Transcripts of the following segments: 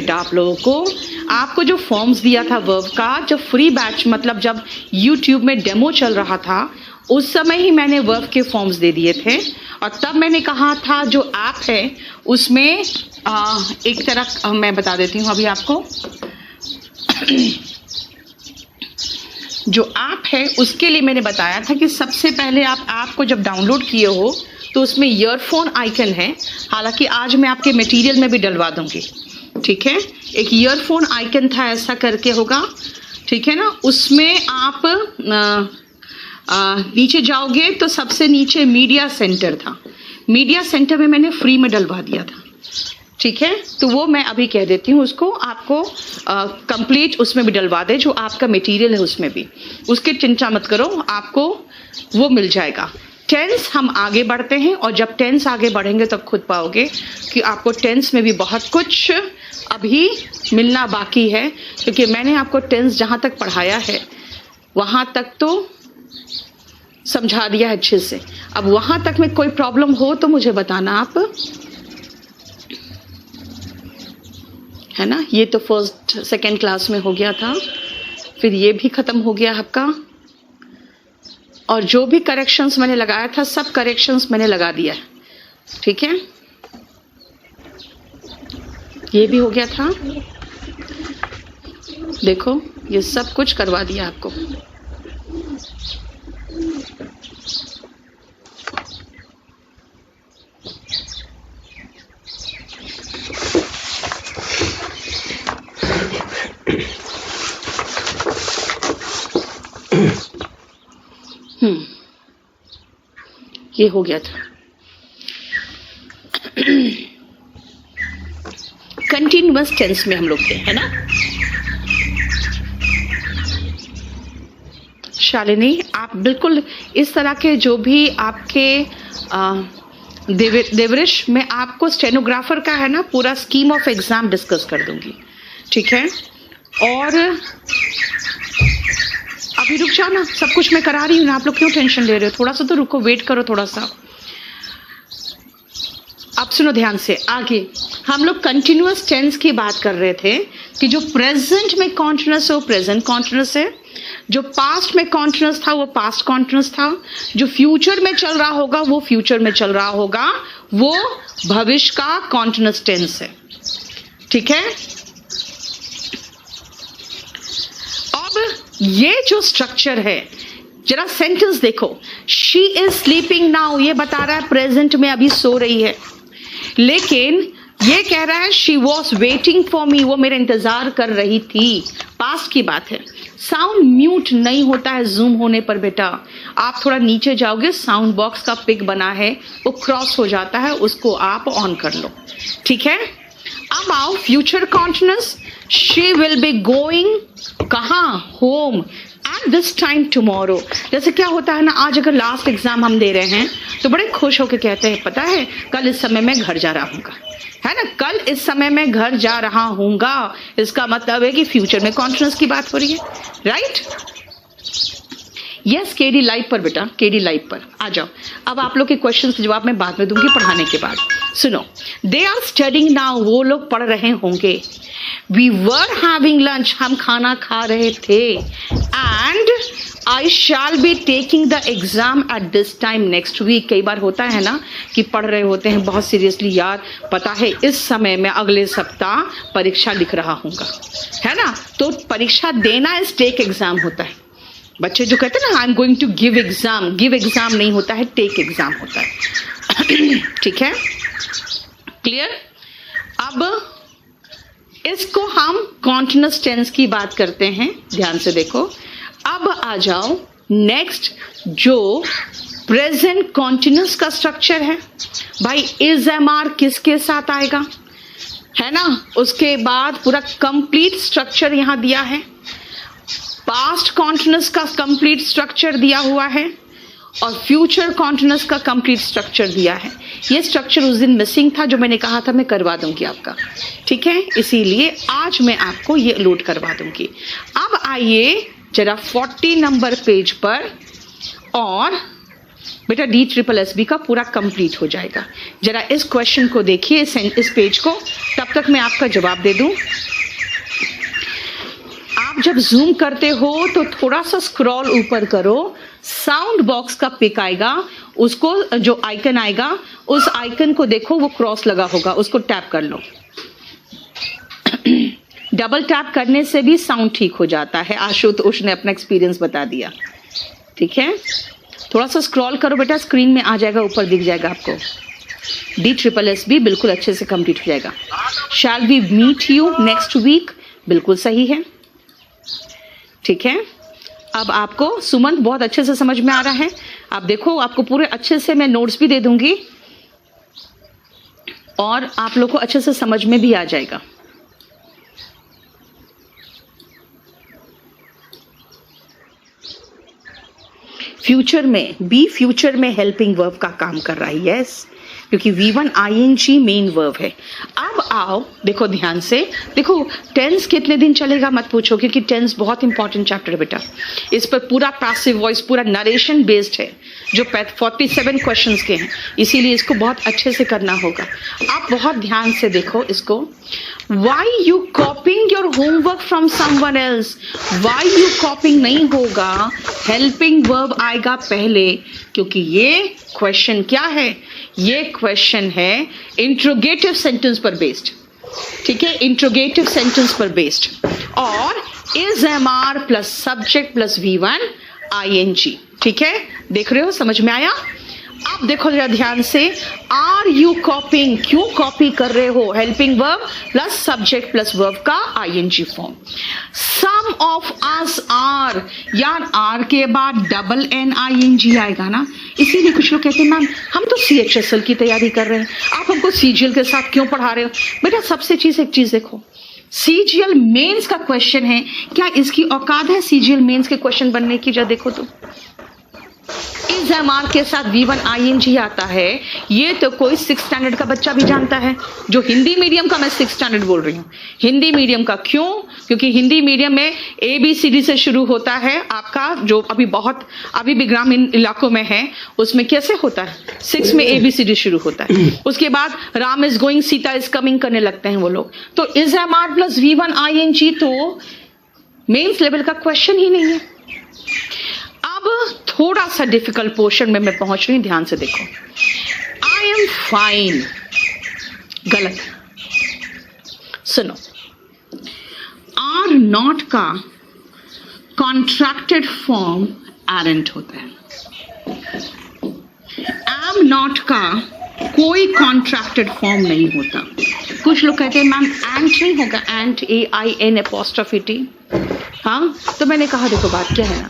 बेटा आप लोगों को। आपको जो फॉर्म्स दिया था वर्ब का, जब फ्री बैच मतलब जब यूट्यूब में डेमो चल रहा था उस समय ही मैंने वर्ब के फॉर्म्स दे दिए थे, और तब मैंने कहा था जो ऐप है उसमें एक तरह मैं बता देती हूँ अभी आपको। जो ऐप है उसके लिए मैंने बताया था कि सबसे पहले आप ऐप को जब डाउनलोड किए हो तो उसमें ईयरफोन आइकन है, हालांकि आज मैं आपके मटेरियल में भी डलवा दूंगी, ठीक है। एक ईयरफोन आइकन था ऐसा करके होगा, ठीक है ना। उसमें आप नीचे जाओगे तो सबसे नीचे मीडिया सेंटर था, मीडिया सेंटर में मैंने फ्री में डलवा दिया था, ठीक है। तो वो मैं अभी कह देती हूँ उसको, आपको कंप्लीट उसमें भी डलवा दे, जो आपका मटेरियल है उसमें भी, उसके चिंता मत करो, आपको वो मिल जाएगा। टेंस हम आगे बढ़ते हैं, और जब टेंस आगे बढ़ेंगे तब खुद पाओगे कि आपको टेंस में भी बहुत कुछ अभी मिलना बाकी है, क्योंकि मैंने आपको टेंस जहाँ तक पढ़ाया है वहाँ तक तो समझा दिया है अच्छे से। अब वहाँ तक में कोई प्रॉब्लम हो तो मुझे बताना आप, है ना। ये तो फर्स्ट सेकेंड क्लास में हो गया था, फिर ये भी ख़त्म हो गया आपका, और जो भी करेक्शंस मैंने लगाया था सब करेक्शंस मैंने लगा दिया है, ठीक है। ये भी हो गया था, देखो ये सब कुछ करवा दिया आपको। ये हो गया था। कंटिन्यूअस टेंस में हम लोग थे, है ना शालिनी। आप बिल्कुल इस तरह के जो भी आपके देवरिश, मैं आपको स्टेनोग्राफर का है ना पूरा स्कीम ऑफ एग्जाम डिस्कस कर दूंगी, ठीक है। और अभी रुक जाओ ना, सब कुछ मैं करा रही हूँ ना, आप लोग क्यों टेंशन ले रहे हो, थोड़ा सा तो रुको, वेट करो थोड़ा सा। अब सुनो ध्यान से, आगे हम लोग कंटिन्यूअस टेंस की बात कर रहे थे कि जो प्रेजेंट में कॉन्टिन्यूअस है वो प्रेजेंट कॉन्टिन्यूअस है, जो पास्ट में कॉन्टिन्यूअस था वो पास्ट कॉन्टिन्यूअस था, जो फ्यूचर में चल रहा होगा वो फ्यूचर में चल रहा होगा, वो भविष्य का कॉन्टिन्यूअस टेंस है, ठीक है। अब ये जो स्ट्रक्चर है, जरा सेंटेंस देखो, शी इज स्लीपिंग नाउ, ये बता रहा है प्रेजेंट में अभी सो रही है, लेकिन ये कह रहा है she was waiting for me, वो मेरा इंतजार कर रही थी, पास्ट की बात है। साउंड म्यूट नहीं होता है जूम होने पर बेटा, आप थोड़ा नीचे जाओगे, साउंड बॉक्स का पिक बना है वो क्रॉस हो जाता है, उसको आप ऑन कर लो, ठीक है। अब आओ future continuous, she will be going कहाँ, home at this time tomorrow. जैसे क्या होता है ना, आज अगर लास्ट एग्जाम हम दे रहे हैं तो बड़े खुश होकर कहते हैं पता है कल इस समय मैं घर जा रहा हूँगा, है ना, कल इस समय मैं घर जा रहा हूँगा, इसका मतलब है कि फ्यूचर में कॉन्टिन्यूअस की बात हो रही है, राइट। यस केडी लाइव पर बेटा, केडी लाइव पर आ जाओ। अब आप लोग के क्वेश्चन के जवाब मैं बाद में दूंगी पढ़ाने के बाद। सुनो, दे आर स्टडिंग नाउ, वो लोग पढ़ रहे होंगे। वी वर हैविंग लंच, हम खाना खा रहे थे। And I shall be taking the exam at this time next week. कई बार होता है ना कि पढ़ रहे होते हैं बहुत सीरियसली, यार पता है इस समय मैं अगले सप्ताह परीक्षा लिख रहा हूँगा, है ना। तो परीक्षा देना इस टेक एग्जाम होता है। बच्चे जो कहते हैं ना I am going to give exam नहीं होता है, टेक एग्जाम होता है, ठीक है, क्लियर। अब इसको हम कॉन्टिन्यूअस टेंस की बात करते हैं, ध्यान से देखो। अब आ जाओ नेक्स्ट, जो प्रेजेंट कॉन्टिन्यूअस का स्ट्रक्चर है भाई, इज एम आर किसके साथ आएगा, है ना। उसके बाद पूरा कंप्लीट स्ट्रक्चर यहां दिया है, पास्ट कॉन्टिन्यूअस का कंप्लीट स्ट्रक्चर दिया हुआ है, और फ्यूचर कॉन्टिन्यूअस का कंप्लीट स्ट्रक्चर दिया है। ये स्ट्रक्चर उस दिन मिसिंग था, जो मैंने कहा था मैं करवा दूंगी आपका, ठीक है, इसीलिए आज मैं आपको ये लोड करवा दूंगी। अब आइए जरा 40 नंबर पेज पर, और बेटा DSSB का पूरा कंप्लीट हो जाएगा। जरा इस क्वेश्चन को देखिए, इस पेज को, तब तक मैं आपका जवाब दे दूं। आप जब जूम करते हो तो थोड़ा सा स्क्रॉल ऊपर करो, साउंड बॉक्स का पिक आएगा, उसको जो आइकन आएगा उस आइकन को देखो, वो क्रॉस लगा होगा, उसको टैप कर लो। डबल टैप करने से भी साउंड ठीक हो जाता है, आशुतोष ने अपना एक्सपीरियंस बता दिया। ठीक है, थोड़ा सा स्क्रॉल करो बेटा, स्क्रीन में आ जाएगा, ऊपर दिख जाएगा आपको। DSSB बिल्कुल अच्छे से कंप्लीट हो जाएगा। Shall we meet you next week, बिल्कुल सही है। ठीक है, अब आपको सुमंत बहुत अच्छे से समझ में आ रहा है। आप देखो, आपको पूरे अच्छे से मैं नोट्स भी दे दूंगी और आप लोग को अच्छे से समझ में भी आ जाएगा। फ्यूचर में बी फ्यूचर में हेल्पिंग वर्ब का काम कर रहा है, यस, क्योंकि V1 ING मेन वर्ब है। अब आओ देखो ध्यान से, देखो टेंस कितने दिन चलेगा मत पूछो, क्योंकि टेंस बहुत इंपॉर्टेंट चैप्टर है बेटा। इस पर पूरा पैसिव वॉइस, पूरा नरेशन बेस्ड है, जो 47 क्वेश्चंस के हैं, इसीलिए इसको बहुत अच्छे से करना होगा। आप बहुत ध्यान से देखो इसको। Why you copying your homework from someone else? Why you copying नहीं होगा, helping verb आएगा पहले, क्योंकि ये क्वेश्चन क्या है, ये क्वेश्चन है इंट्रोगेटिव सेंटेंस पर बेस्ड। ठीक है, इंट्रोगेटिव सेंटेंस पर बेस्ड, और is MR plus subject plus V1 ING। ठीक है, देख रहे हो, समझ में आया? अब देखो जरा ध्यान से, आर यू कॉपिंग, क्यों कॉपी कर रहे हो, helping verb plus subject plus verb का ING form. Some of us are, यार आर के बाद डबल NING आएगा ना, इसीलिए कुछ लोग कहते हैं मैम हम तो CHSL की तैयारी कर रहे हैं, आप हमको CGL के साथ क्यों पढ़ा रहे हो? बेटा सबसे एक चीज देखो, CGL मेंस का क्वेश्चन है, क्या इसकी औकात है CGL मेंस के क्वेश्चन बनने की? जरा देखो तो, इस MR के साथ V1 ING आता है, ये तो कोई 6th स्टैंडर्ड का बच्चा भी जानता है, जो हिंदी मीडियम का, मैं 6th स्टैंडर्ड बोल रही हूँ, हिंदी मीडियम का। क्यों? क्योंकि हिंदी मीडियम में ABCD से शुरू होता है आपका, जो अभी भी ग्रामीण इलाकों में है, उसमें कैसे होता है, 6 में ABCD शुरू होता है, उसके बाद Ram is going, Sita is coming करने लगते हैं वो लोग। तो is MR plus V1 ING तो मेंस लेवल का क्वेश्चन ही नहीं है। अब थोड़ा सा डिफिकल्ट पोर्शन में मैं पहुंच रही हूं, ध्यान से देखो। आई एम फाइन, गलत, सुनो। आर नॉट का कॉन्ट्रैक्टेड फॉर्म एरेंट होता है। एम नॉट का कोई कॉन्ट्रैक्टेड फॉर्म नहीं होता। कुछ लोग कहते हैं मैम एंट नहीं होगा, एंट AIN''T। हाँ, तो मैंने कहा देखो बात क्या है ना,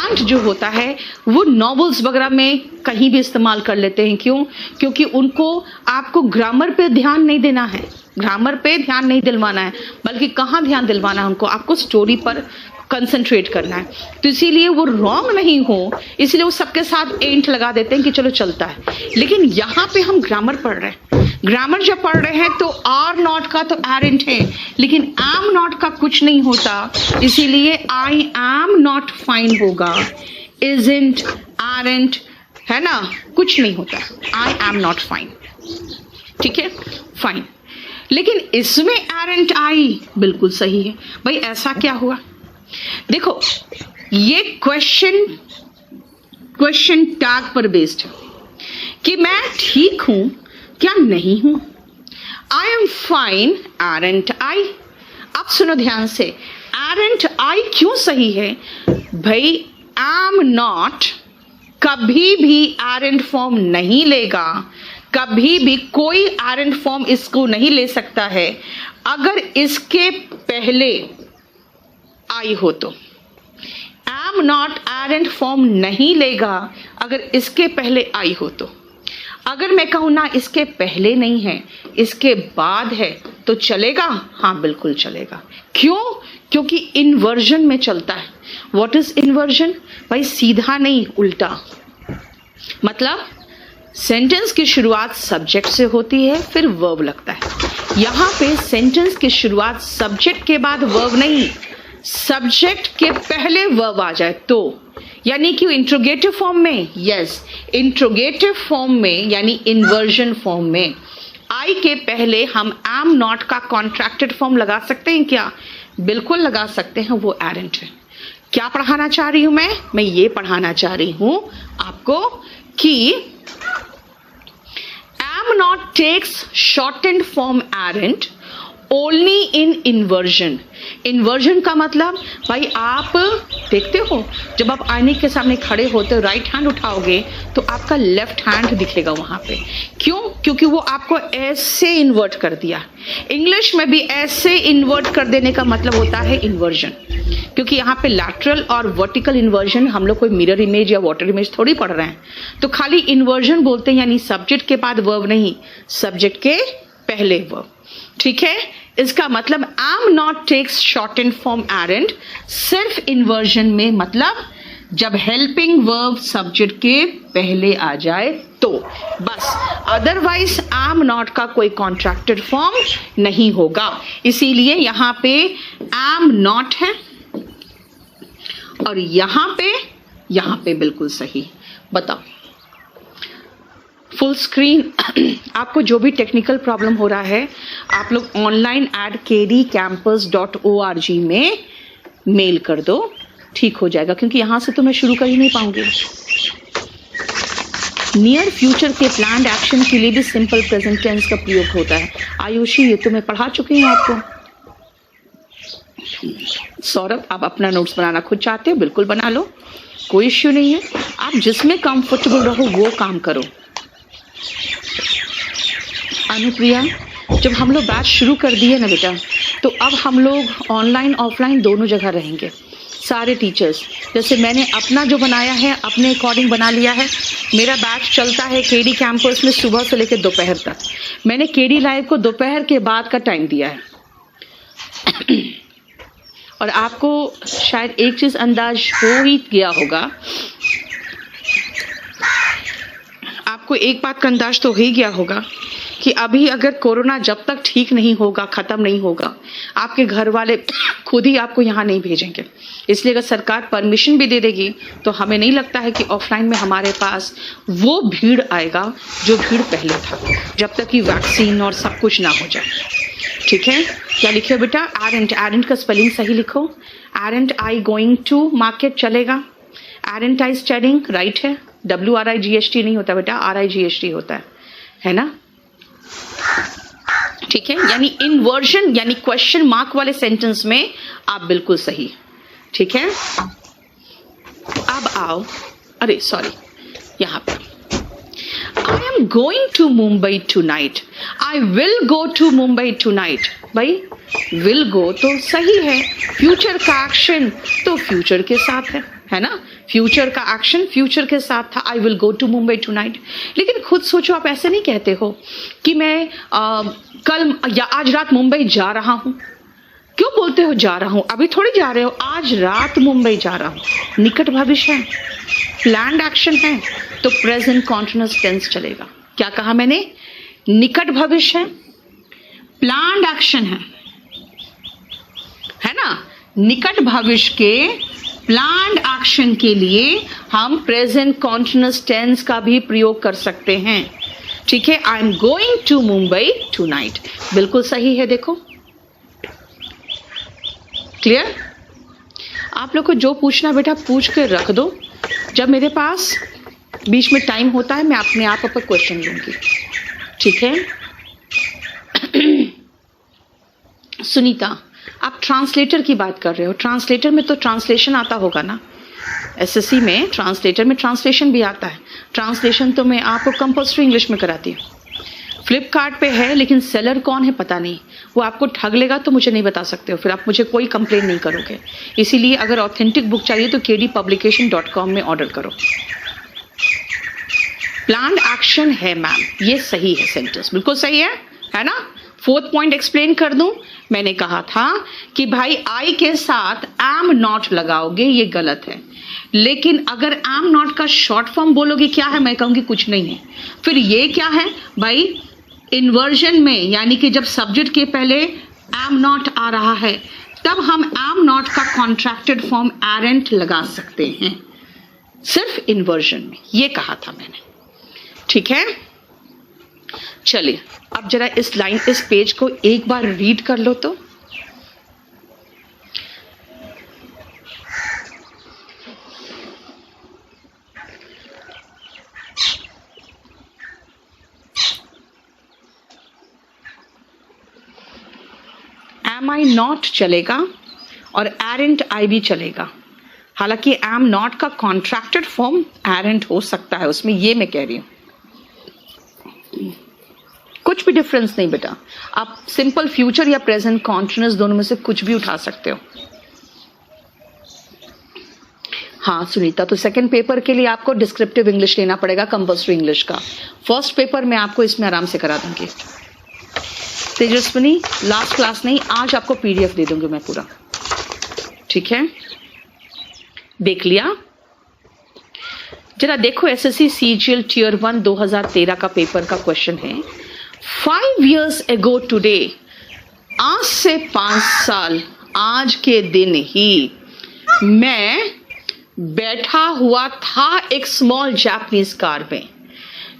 एंट जो होता है वो नॉवेल्स वगैरह में कहीं भी इस्तेमाल कर लेते हैं। क्यों? क्योंकि उनको आपको ग्रामर पे ध्यान नहीं देना है, ग्रामर पे ध्यान नहीं दिलवाना है, बल्कि कहाँ ध्यान दिलवाना है उनको, आपको स्टोरी पर कंसंट्रेट करना है। तो इसीलिए वो रॉन्ग नहीं हो, इसलिए वो सबके साथ एंट लगा देते हैं कि चलो चलता है। लेकिन यहाँ पे हम ग्रामर पढ़ रहे हैं, ग्रामर जब पढ़ रहे हैं तो आर नॉट का तो एरेंट है, लेकिन एम नॉट का कुछ नहीं होता, इसीलिए आई एम नॉट फाइन होगा। इजंट, एरेंट है ना, कुछ नहीं होता, आई एम नॉट फाइन। ठीक है, फाइन। लेकिन इसमें एरेंट आई बिल्कुल सही है। भाई ऐसा क्या हुआ? देखो ये क्वेश्चन टैग पर बेस्ड है कि मैं ठीक हूं क्या नहीं हूं। आई एम फाइन, एरेंट आई। अब सुनो ध्यान से, एरेंट आई क्यों सही है? भाई एम नॉट कभी भी एरेंट फॉर्म नहीं लेगा, कभी भी कोई एरेंट फॉर्म इसको नहीं ले सकता है अगर इसके पहले आई हो तो। एम नॉट एरेंट फॉर्म नहीं लेगा अगर इसके पहले आई हो तो। अगर मैं कहूं ना इसके पहले नहीं है, इसके बाद है, तो चलेगा? हाँ बिल्कुल चलेगा। क्यों? क्योंकि इन्वर्जन में चलता है। What is inversion? भाई सीधा नहीं, उल्टा। मतलब सेंटेंस की शुरुआत सब्जेक्ट से होती है, फिर वर्ब लगता है। यहाँ पे सेंटेंस की शुरुआत सब्जेक्ट के बाद वर्ब नहीं, सब्जेक्ट के पहले वर्ब आ जाए तो यानी कि इंट्रोगेटिव फॉर्म में, यस, इंट्रोगेटिव फॉर्म में यानी इन्वर्जन फॉर्म में आई के पहले हम एम नॉट का कॉन्ट्रैक्टेड फॉर्म लगा सकते हैं क्या? बिल्कुल लगा सकते हैं, वो एरेंट है। क्या पढ़ाना चाह रही हूं मैं ये पढ़ाना चाह रही हूं आपको कि am not takes shortened form aren't only in inversion. Inversion का मतलब भाई आप देखते हो जब आप आईने के सामने खड़े होते हो, राइट हैंड उठाओगे तो आपका लेफ्ट हैंड दिखेगा वहां पे। क्यों? क्योंकि वो आपको ऐसे इन्वर्ट कर दिया। इंग्लिश में भी ऐसे इन्वर्ट कर देने का मतलब होता है इन्वर्जन, क्योंकि यहाँ पे लैटरल और वर्टिकल इन्वर्जन हम लोग कोई मिरर इमेज या वाटर इमेज थोड़ी पढ़ रहे हैं, तो खाली इन्वर्जन बोलते हैं, यानी सब्जेक्ट के बाद वर्ब नहीं, सब्जेक्ट के पहले वर्ब। ठीक है, इसका मतलब am not takes shortened form aren't सिर्फ इन्वर्जन में, मतलब जब हेल्पिंग वर्ब सब्जेक्ट के पहले आ जाए तो बस, अदरवाइज एम नॉट का कोई कॉन्ट्रैक्टेड फॉर्म नहीं होगा। इसीलिए यहां पे एम नॉट है और यहां पे बिल्कुल सही। बताओ फुल स्क्रीन। आपको जो भी टेक्निकल प्रॉब्लम हो रहा है आप लोग ऑनलाइन @kdcampus.org में मेल कर दो, ठीक हो जाएगा, क्योंकि यहां से तो मैं शुरू कर ही नहीं पाऊंगी। नियर फ्यूचर के प्लान्ड एक्शन के लिए भी सिंपल प्रेजेंट टेंस का प्रयोग होता है। आयुषी, ये तो मैं पढ़ा चुकी हूँ आपको। सौरभ, आप अपना नोट्स बनाना खुद चाहते हो, बिल्कुल बना लो, कोई इश्यू नहीं है। आप जिसमें कंफर्टेबल रहो वो काम करो। अनुप्रिया, जब हम लोग बैच शुरू कर दिए ना बेटा, तो अब हम लोग ऑनलाइन ऑफलाइन दोनों जगह रहेंगे, सारे टीचर्स। जैसे मैंने अपना जो बनाया है अपने अकॉर्डिंग बना लिया है। मेरा बैच चलता है केडी कैंपस में सुबह से लेकर दोपहर तक। मैंने केडी लाइव को दोपहर के बाद का टाइम दिया है। और आपको शायद एक चीज अंदाज हो ही गया होगा, आपको एक बात का अंदाज तो हो ही गया होगा कि अभी अगर कोरोना जब तक ठीक नहीं होगा, खत्म नहीं होगा, आपके घर वाले खुद ही आपको यहाँ नहीं भेजेंगे। इसलिए अगर सरकार परमिशन भी दे देगी तो हमें नहीं लगता है कि ऑफलाइन में हमारे पास वो भीड़ आएगा जो भीड़ पहले था, जब तक कि वैक्सीन और सब कुछ ना हो जाए। ठीक है, क्या लिखे बेटा? एरेंट। एरेंट का स्पेलिंग सही लिखो। Aren't I going to market चलेगा। एरेंट आई स्टडिंग, राइट है। WRIGHT नहीं होता बेटा, RIGHT होता है ना? ठीक है, यानी इन्वर्जन यानी क्वेश्चन मार्क वाले सेंटेंस में आप बिल्कुल सही। ठीक है, अब आओ, अरे सॉरी, यहां पर I am going to Mumbai tonight, I will go to Mumbai tonight. भाई विल गो तो सही है, फ्यूचर का एक्शन तो फ्यूचर के साथ है ना? फ्यूचर का एक्शन फ्यूचर के साथ था, I will go to Mumbai tonight. लेकिन खुद सोचो, आप ऐसे नहीं कहते हो कि मैं कल या आज रात मुंबई जा रहा हूं। क्यों बोलते हो जा रहा हूं? अभी थोड़ी जा रहे हो, आज रात मुंबई जा रहा हूं। निकट भविष्य है, प्लान्ड एक्शन है, तो प्रेजेंट कॉन्टिन्यूअस टेंस चलेगा। क्या कहा मैंने? निकट भविष्य है, प्लान्ड एक्शन है ना? निकट भविष्य के प्लान्ड एक्शन के लिए हम प्रेजेंट कॉन्टिन्यूअस टेंस का भी प्रयोग कर सकते हैं। ठीक है, I am going to Mumbai tonight, बिल्कुल सही है। देखो क्लियर? आप लोग को जो पूछना बेटा पूछ के रख दो, जब मेरे पास बीच में टाइम होता है मैं अपने आप पर क्वेश्चन लूंगी। ठीक है। सुनीता, आप ट्रांसलेटर की बात कर रहे हो। ट्रांसलेटर में तो ट्रांसलेशन आता होगा ना? SSC में ट्रांसलेटर में ट्रांसलेशन भी आता है। ट्रांसलेशन तो मैं आपको कंपल्सरी इंग्लिश में कराती हूँ। फ्लिपकार्ट पे है, लेकिन सेलर कौन है पता नहीं, वो आपको ठग लेगा तो मुझे नहीं बता सकते हो, फिर आप मुझे कोई कंप्लेन नहीं करोगे। इसीलिए अगर ऑथेंटिक बुक चाहिए तो kdpublication.com में ऑर्डर करो। प्लान्ड एक्शन है मैम, ये सही है सेंटेंस, बिल्कुल सही है ना? फोर्थ पॉइंट एक्सप्लेन कर दूं। मैंने कहा था कि भाई आई के साथ एम नॉट लगाओगे, ये गलत है। लेकिन अगर एम नॉट का शॉर्ट फॉर्म बोलोगे क्या है, मैं कहूंगी कुछ नहीं है। फिर ये क्या है भाई? इन्वर्जन में, यानी कि जब सब्जेक्ट के पहले एम नॉट आ रहा है तब हम एम नॉट का कॉन्ट्रैक्टेड फॉर्म एरेंट लगा सकते हैं। सिर्फ इन्वर्जन में, ये कहा था मैंने। ठीक है, चलिए अब जरा इस पेज को एक बार रीड कर लो तो। एम आई नॉट चलेगा और एरेंट आई भी चलेगा। हालांकि एम नॉट का कॉन्ट्रैक्टेड फॉर्म एरेंट हो सकता है उसमें, ये मैं कह रही हूं। कुछ भी डिफरेंस नहीं बेटा, आप सिंपल फ्यूचर या प्रेजेंट कॉन्टिन्यूअस दोनों में से कुछ भी उठा सकते हो। हाँ सुनीता, तो सेकंड पेपर के लिए आपको डिस्क्रिप्टिव इंग्लिश लेना पड़ेगा, कंपल्सरी इंग्लिश का। फर्स्ट पेपर मैं आपको इसमें आराम से करा दूंगी। तेजस्विनी, लास्ट क्लास नहीं, आज आपको पीडीएफ दे दूंगी मैं पूरा। ठीक है, देख लिया? जरा देखो, एसएससी सीजीएल टियर 1 2013 का पेपर का क्वेश्चन है। 5 years ago today, आज से 5 साल आज के दिन ही मैं बैठा हुआ था एक स्मॉल जापानीज कार में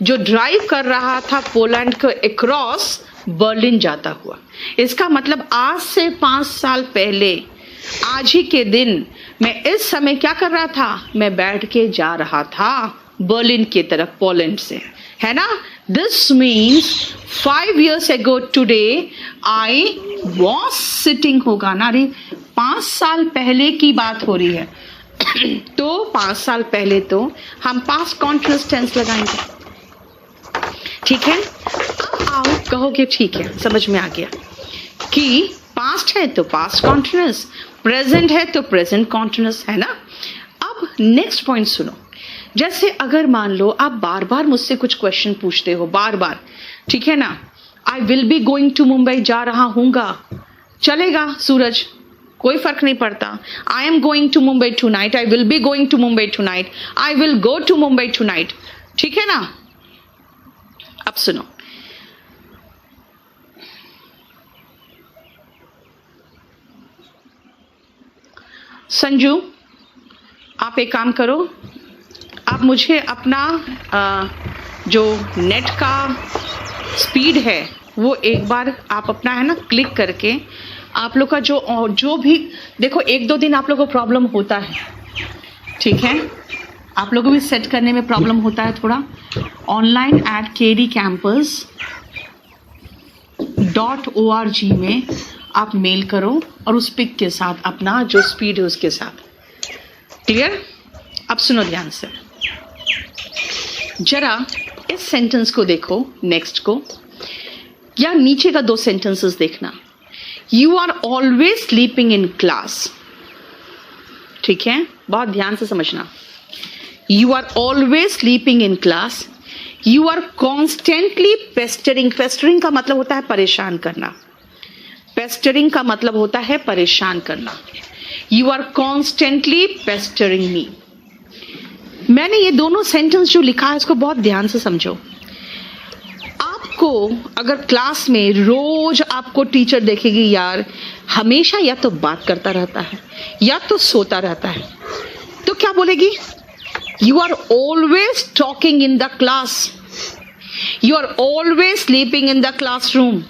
जो ड्राइव कर रहा था पोलैंड को अक्रॉस बर्लिन जाता हुआ। इसका मतलब आज से 5 साल पहले आज ही के दिन मैं इस समय क्या कर रहा था, मैं बैठ के जा रहा था बर्लिन की तरफ, पोलैंड से, है ना। This means 5 years ago today I was sitting, होगा ना रे, 5 साल पहले की बात हो रही है तो 5 साल पहले तो हम पास्ट कॉन्टिन्यूअस टेंस लगाएंगे। ठीक है, अब आओ कहोगे ठीक है समझ में आ गया कि पास्ट है तो पास्ट कॉन्टिन्यूअस, प्रेजेंट है तो प्रेजेंट कॉन्टिन्यूअस, है ना। अब नेक्स्ट पॉइंट सुनो। जैसे अगर मान लो आप बार बार मुझसे कुछ क्वेश्चन पूछते हो, बार बार, ठीक है ना। I will be going to Mumbai, जा रहा हूँगा, चलेगा सूरज, कोई फर्क नहीं पड़ता। I am going to Mumbai tonight, I will be going to Mumbai tonight, I will go to Mumbai tonight, ठीक है ना। अब सुनो, संजू आप एक काम करो, आप मुझे अपना जो नेट का स्पीड है वो एक बार आप अपना है ना क्लिक करके आप लोग का जो भी देखो, 1-2 दिन आप लोग को प्रॉब्लम होता है, ठीक है, आप लोगों को भी सेट करने में प्रॉब्लम होता है थोड़ा। online@kdcampus.org में आप मेल करो और उस पिक के साथ अपना जो स्पीड है उसके साथ, क्लियर। अब सुनो ध्यान से, जरा इस सेंटेंस को देखो, नेक्स्ट को, या नीचे का 2 सेंटेंसेस देखना। You are always sleeping in class, ठीक है, बहुत ध्यान से समझना। You are always sleeping in class, you are constantly pestering, pestering का मतलब होता है परेशान करना, पेस्टरिंग का मतलब होता है परेशान करना। यू आर कॉन्स्टेंटली पेस्टरिंग मी। मैंने ये दोनों सेंटेंस जो लिखा है इसको बहुत ध्यान से समझो। आपको अगर क्लास में रोज आपको टीचर देखेगी यार हमेशा या तो बात करता रहता है या तो सोता रहता है, तो क्या बोलेगी? You are always talking in the class, you are always sleeping in the classroom.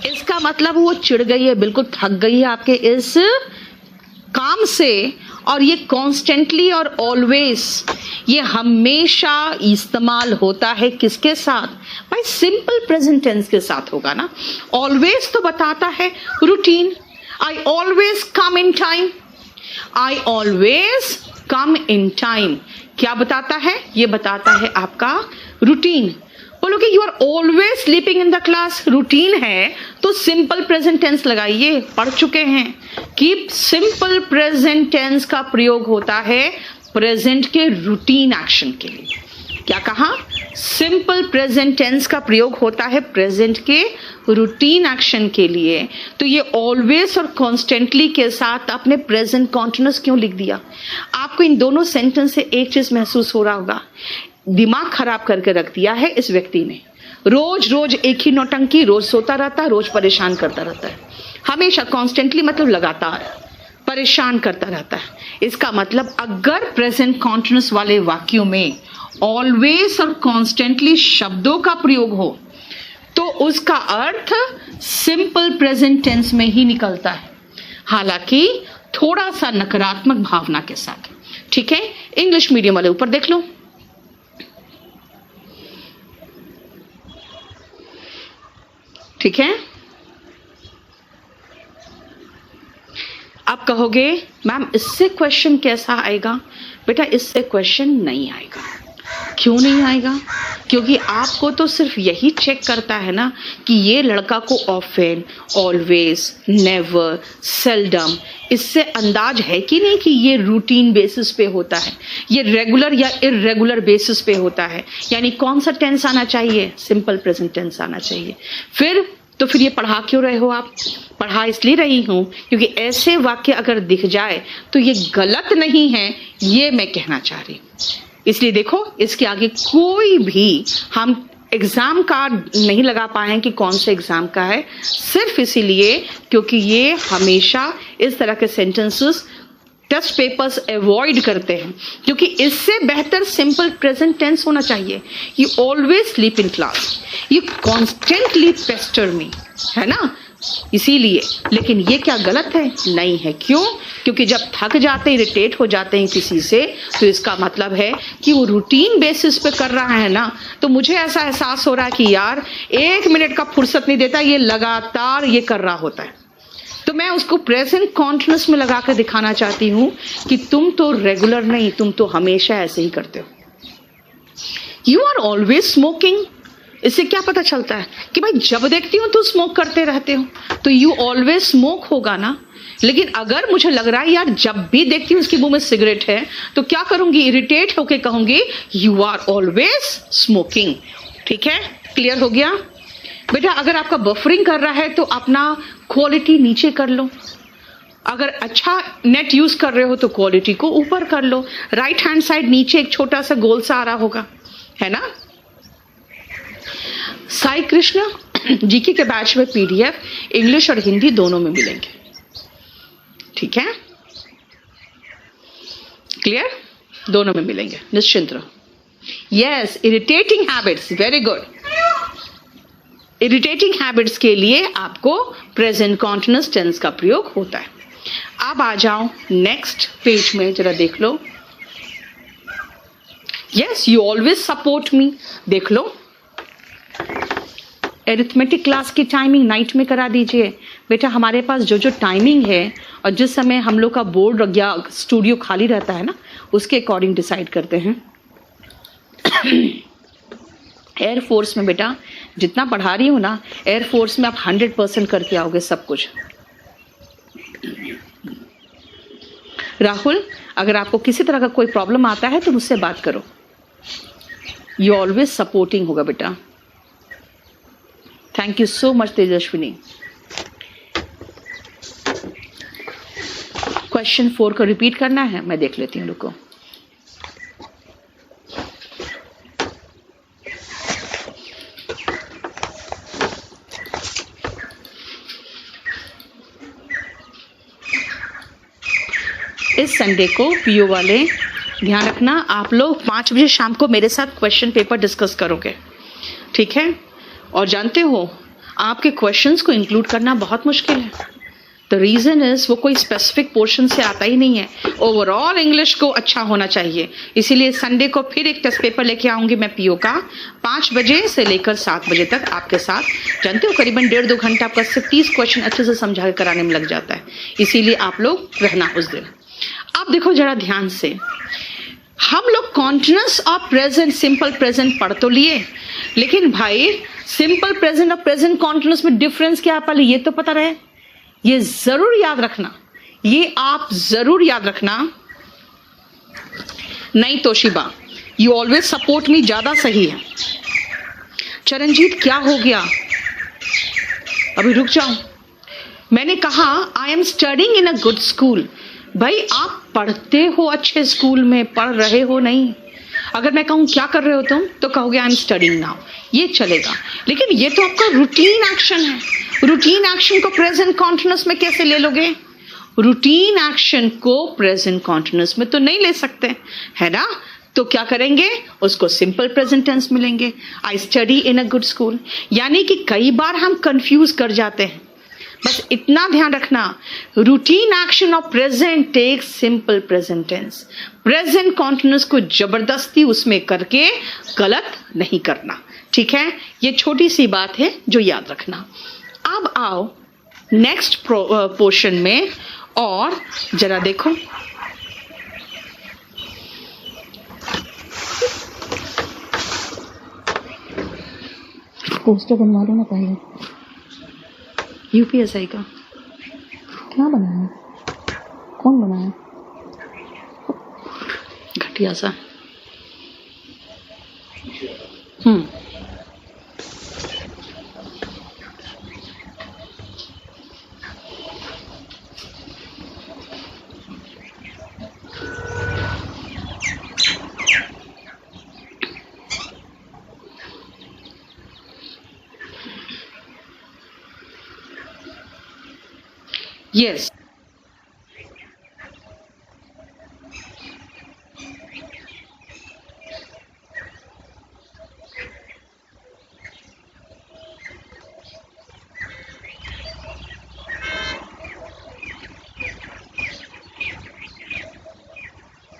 इसका मतलब वो चिढ़ गई है, बिल्कुल थक गई है आपके इस काम से। और ये कॉन्स्टेंटली और ऑलवेज ये हमेशा इस्तेमाल होता है किसके साथ? भाई सिंपल प्रेजेंट टेंस के साथ होगा ना। ऑलवेज तो बताता है routine, I always come in time, I always come in time क्या बताता है? ये बताता है आपका रूटीन। बोलोगे you are always sleeping in the class, routine है तो सिंपल प्रेजेंट टेंस लगाइए। पढ़ चुके हैं कि सिंपल प्रेजेंट टेंस का प्रयोग होता है प्रेजेंट के रूटीन एक्शन के लिए। क्या कहा? सिंपल प्रेजेंट टेंस का प्रयोग होता है प्रेजेंट के रूटीन एक्शन के लिए। तो ये ऑलवेज और कॉन्स्टेंटली के साथ आपने प्रेजेंट कॉन्टिन्यूअस क्यों लिख दिया? आपको इन दोनों सेंटेंस से एक चीज महसूस हो रहा होगा, दिमाग खराब करके रख दिया है इस व्यक्ति ने। रोज रोज एक ही नौटंकी, रोज सोता रहता है, रोज परेशान करता रहता है, हमेशा कॉन्स्टेंटली मतलब लगातार परेशान करता रहता है। इसका मतलब अगर प्रेजेंट कॉन्टिन्यूस वाले वाक्यों में ऑलवेज और कॉन्स्टेंटली शब्दों का प्रयोग हो तो उसका अर्थ सिंपल प्रेजेंट टेंस में ही निकलता है, हालांकि थोड़ा सा नकारात्मक भावना के साथ। ठीक है, इंग्लिश मीडियम वाले ऊपर देख लो। ठीक है, आप कहोगे मैम इससे क्वेश्चन कैसा आएगा? बेटा इससे क्वेश्चन नहीं आएगा। क्यों नहीं आएगा? क्योंकि आपको तो सिर्फ यही चेक करता है ना कि ये लड़का को ऑफेन, ऑलवेज, नेवर, सेल्डम, इससे अंदाज है कि नहीं कि ये रूटीन बेसिस पे होता है, ये रेगुलर या इररेगुलर बेसिस पे होता है। यानी कौन सा टेंस आना चाहिए? सिंपल प्रेजेंट टेंस आना चाहिए। फिर ये पढ़ा क्यों रहे हो आप? पढ़ा इसलिए रही हूं क्योंकि ऐसे वाक्य अगर दिख जाए तो ये गलत नहीं है, ये मैं कहना चाह रही हूं। इसलिए देखो, इसके आगे कोई भी हम एग्जाम कार्ड नहीं लगा पाए कि कौन से एग्जाम का है, सिर्फ इसीलिए क्योंकि ये हमेशा इस तरह के सेंटेंसेस टेस्ट पेपर्स अवॉइड करते हैं, क्योंकि इससे बेहतर सिंपल प्रेजेंट टेंस होना चाहिए। You always sleep in class, you constantly pester me, है ना, इसीलिए। लेकिन ये क्या गलत है? नहीं है। क्यों? क्योंकि जब थक जाते हैं, इरिटेट हो जाते हैं किसी से, तो इसका मतलब है कि वो रूटीन बेसिस पे कर रहा है ना। तो मुझे ऐसा एहसास हो रहा है कि यार 1 मिनट का फुर्सत नहीं देता, ये लगातार ये कर रहा होता है। तो मैं उसको प्रेजेंट कॉन्टिन्यूस में लगा कर दिखाना चाहती हूं कि तुम तो रेगुलर नहीं, तुम तो हमेशा ऐसे ही करते हो। You are always smoking. इससे क्या पता चलता है कि भाई जब देखती हूं तो स्मोक करते रहते हो, तो यू ऑलवेज स्मोक होगा ना। लेकिन अगर मुझे लग रहा है यार जब भी देखती हूँ उसके मुंह में सिगरेट है, तो क्या करूंगी? इरिटेट होके कहूंगी यू आर ऑलवेज स्मोकिंग। ठीक है, क्लियर हो गया बेटा? अगर आपका बफरिंग कर रहा है तो अपना क्वालिटी नीचे कर लो। अगर अच्छा नेट यूज कर रहे हो तो क्वालिटी को ऊपर कर लो। राइट हैंड साइड नीचे एक छोटा सा गोल सा आ रहा होगा, है ना। साई कृष्ण जीके के बैच में पीडीएफ इंग्लिश और हिंदी दोनों में मिलेंगे। ठीक है, क्लियर? दोनों में मिलेंगे, निश्चिंत रहो। Yes, irritating habits, very good. Irritating habits के लिए आपको प्रेजेंट कॉन्टिन्यूअस टेंस का प्रयोग होता है। अब आ जाओ नेक्स्ट पेज में, जरा देख लो। Yes, you always support me, देख लो। एरिथमेटिक क्लास की टाइमिंग नाइट में करा दीजिए बेटा। हमारे पास जो जो टाइमिंग है और जिस समय हम लोग का बोर्ड या स्टूडियो खाली रहता है ना, उसके अकॉर्डिंग डिसाइड करते हैं। एयरफोर्स में बेटा जितना पढ़ा रही हूँ ना, एयरफोर्स में आप 100% करके आओगे सब कुछ। राहुल, अगर आपको किसी तरह का कोई प्रॉब्लम आता है तो मुझसे बात करो। यू ऑलवेज सपोर्टिंग होगा बेटा। Thank you so much Tejaswini. Question 4 को रिपीट करना है, मैं देख लेती हूँ, रुको। इस संडे को पीओ वाले ध्यान रखना, आप लोग 5 बजे शाम को मेरे साथ क्वेश्चन पेपर डिस्कस करोगे, ठीक है। और जानते हो आपके क्वेश्चंस को इंक्लूड करना बहुत मुश्किल है। द रीजन इज वो कोई स्पेसिफिक पोर्शन से आता ही नहीं है, ओवरऑल इंग्लिश को अच्छा होना चाहिए। इसीलिए संडे को फिर एक टेस्ट पेपर लेके आऊंगी मैं पीओ का, 5 बजे से लेकर 7 बजे तक आपके साथ। जानते हो करीबन 1.5-2 घंटा आपका सिर्फ 30 क्वेश्चन अच्छे से समझा कराने में लग जाता है। इसीलिए आप लोग रहना उस दिन। अब देखो जरा ध्यान से, हम लोग कॉन्टिन्यूअस और प्रेजेंट, सिंपल प्रेजेंट पढ़ तो लिए, लेकिन भाई सिंपल प्रेजेंट और प्रेजेंट कॉन्टिन्यूअस में डिफरेंस क्या है पहले ये तो पता रहे। ये जरूर याद रखना, ये आप जरूर याद रखना। नहीं तोशिबा, यू ऑलवेज सपोर्ट मी ज्यादा सही है। चरणजीत क्या हो गया? अभी रुक जाओ। मैंने कहा I am studying in a good school. भाई आप पढ़ते हो अच्छे स्कूल में, पढ़ रहे हो नहीं। अगर मैं कहूँ क्या कर रहे हो तुम, तो कहोगे आई एम स्टडिंग नाउ, ये चलेगा। लेकिन ये तो आपका रूटीन एक्शन है। रूटीन एक्शन को प्रेजेंट कॉन्टिन्यूअस में कैसे ले लोगे? रूटीन एक्शन को प्रेजेंट कॉन्टिन्यूस में तो नहीं ले सकते, है ना? तो क्या करेंगे, उसको सिंपल प्रेजेंट टेंस मिलेंगे। I study in a good school. यानी कि कई बार हम कंफ्यूज कर जाते हैं, बस इतना ध्यान रखना, routine action of present takes simple present tense. Present continuous को जबरदस्ती उसमें करके गलत नहीं करना, ठीक है? ये छोटी सी बात है जो याद रखना। अब आओ नेक्स्ट पोर्शन में, और जरा देखो, पोस्टर बनवा लो ना पहले। यूपीएसआई का क्या बनाया, कौन बनाया? घटिया सा। Yes.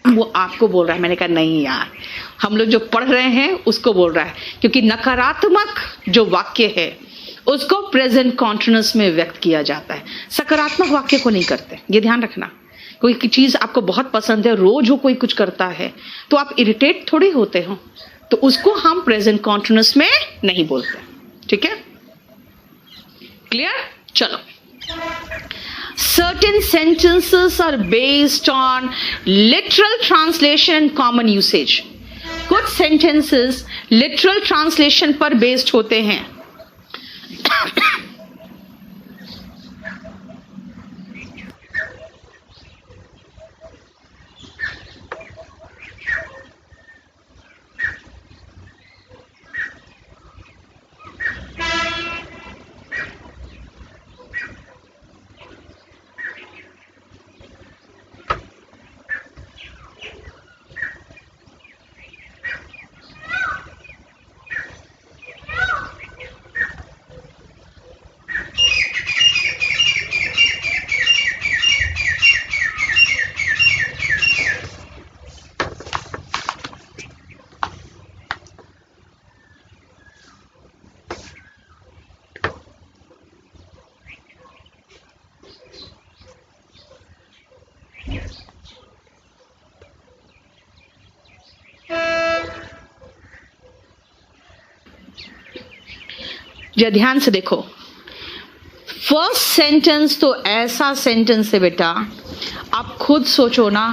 वो आपको बोल रहा है, मैंने कहा नहीं यार, हम लोग जो पढ़ रहे हैं उसको बोल रहा है, क्योंकि नकारात्मक जो वाक्य है उसको प्रेजेंट कॉन्टिन्यूस में व्यक्त किया जाता है, सकारात्मक वाक्य को नहीं करते। ये ध्यान रखना, कोई चीज आपको बहुत पसंद है, रोज वो कोई कुछ करता है तो आप इरिटेट थोड़ी होते हो, तो उसको हम प्रेजेंट कॉन्टिन्यूस में नहीं बोलते, ठीक है? क्लियर? चलो, certain sentences are based on literal translation and common usage. कुछ sentences literal translation पर based होते हैं। जरा ध्यान से देखो, फर्स्ट सेंटेंस तो ऐसा सेंटेंस है बेटा, आप खुद सोचो ना,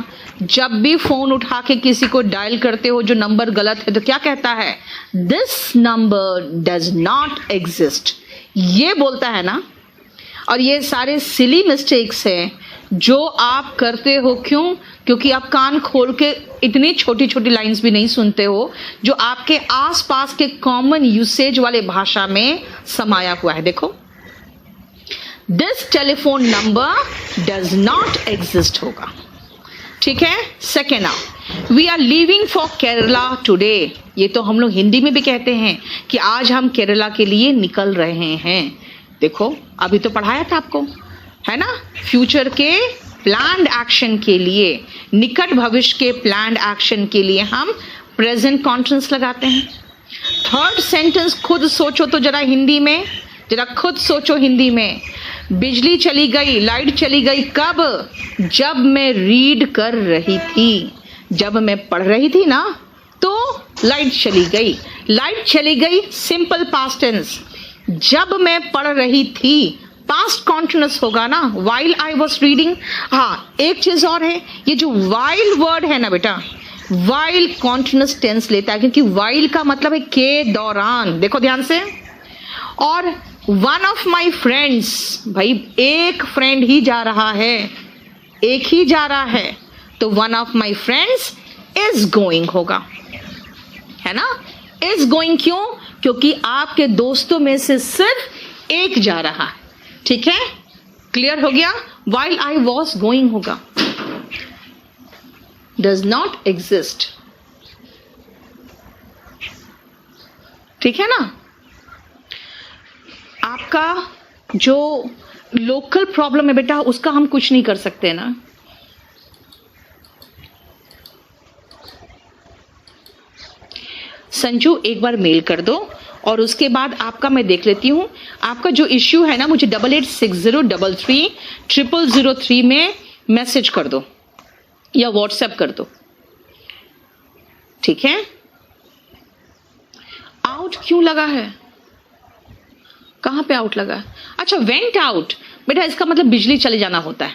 जब भी फोन उठा के किसी को डायल करते हो जो नंबर गलत है तो क्या कहता है? This number does not exist, ये बोलता है ना। और ये सारे सिली मिस्टेक्स हैं जो आप करते हो। क्यों? क्योंकि आप कान खोल के इतनी छोटी छोटी लाइंस भी नहीं सुनते हो जो आपके आसपास के कॉमन यूसेज वाले भाषा में समाया हुआ है। देखो, this telephone number does not exist होगा, ठीक है? Second, we are leaving for Kerala today, ये तो हम लोग हिंदी में भी कहते हैं कि आज हम केरला के लिए निकल रहे हैं। देखो, अभी तो पढ़ाया था आपको, है ना? फ्यूचर के प्लान्ड एक्शन के लिए, निकट भविष्य के प्लान्ड एक्शन के लिए हम प्रेजेंट कॉन्टिन्यूस लगाते हैं। थर्ड सेंटेंस खुद सोचो तो जरा हिंदी में, जरा खुद सोचो हिंदी में। बिजली चली गई, लाइट चली गई, कब? जब मैं रीड कर रही थी, जब मैं पढ़ रही थी ना तो लाइट चली गई। लाइट चली गई सिंपल पास्ट टेंस, जब मैं पढ़ रही थी पास्ट कॉन्टिन्यूस होगा ना, while I was reading। हाँ, एक चीज और है, ये जो while वर्ड है ना बेटा, while कॉन्टिन्यूस टेंस लेता है, क्योंकि while का मतलब है के दौरान। देखो ध्यान से। और वन ऑफ माई फ्रेंड्स, भाई एक फ्रेंड ही जा रहा है, एक ही जा रहा है, तो one of my friends is going होगा, है ना? इज गोइंग क्यों? क्योंकि आपके दोस्तों में से सिर्फ एक जा रहा है, ठीक है? क्लियर हो गया? वाइल आई वॉज गोइंग होगा, डज नॉट एग्जिस्ट। ठीक है ना? आपका जो लोकल प्रॉब्लम है बेटा, उसका हम कुछ नहीं कर सकते ना। संजू एक बार मेल कर दो और उसके बाद आपका मैं देख लेती हूँ। आपका जो इश्यू है ना, मुझे 8860330003 में मैसेज कर दो या व्हाट्सएप कर दो। ठीक है? आउट क्यों लगा है? कहां पे आउट लगा है? अच्छा, वेंट आउट। बेटा इसका मतलब बिजली चले जाना होता है,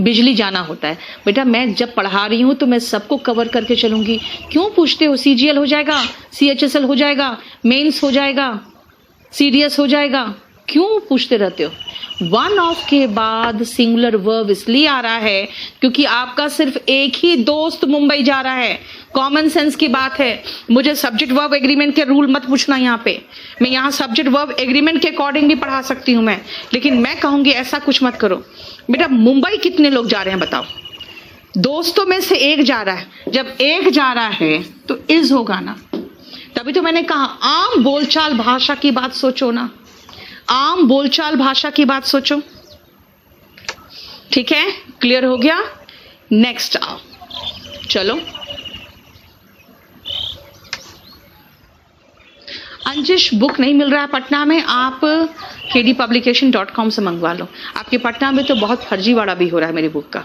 बिजली जाना होता है। बेटा मैं जब पढ़ा रही हूं तो मैं सबको कवर करके चलूंगी। क्यों पूछते हो? CGL हो जाएगा, CHSL हो जाएगा, मेंस हो जाएगा, CDS हो जाएगा, क्यों पूछते रहते हो? वन ऑफ के बाद सिंगुलर वर्ब इसलिए आ रहा है क्योंकि आपका सिर्फ एक ही दोस्त मुंबई जा रहा है। कॉमन सेंस की बात है। मुझे सब्जेक्ट वर्ब एग्रीमेंट के रूल मत पूछना यहाँ पे। मैं यहाँ सब्जेक्ट वर्ब एग्रीमेंट के अकॉर्डिंग भी पढ़ा सकती हूँ मैं, लेकिन मैं कहूंगी ऐसा कुछ मत करो। बेटा मुंबई कितने लोग जा रहे हैं बताओ? दोस्तों में से एक जा रहा है। जब एक जा रहा है तो इज होगा ना। तभी तो मैंने कहा आम बोलचाल भाषा की बात सोचो ना, आम बोलचाल भाषा की बात सोचो। ठीक है? क्लियर हो गया? नेक्स्ट आओ, चलो। अंजिश बुक नहीं मिल रहा है पटना में, आप kdpublication.com से मंगवा लो। आपके पटना में तो बहुत फर्जीवाड़ा भी हो रहा है मेरी बुक का।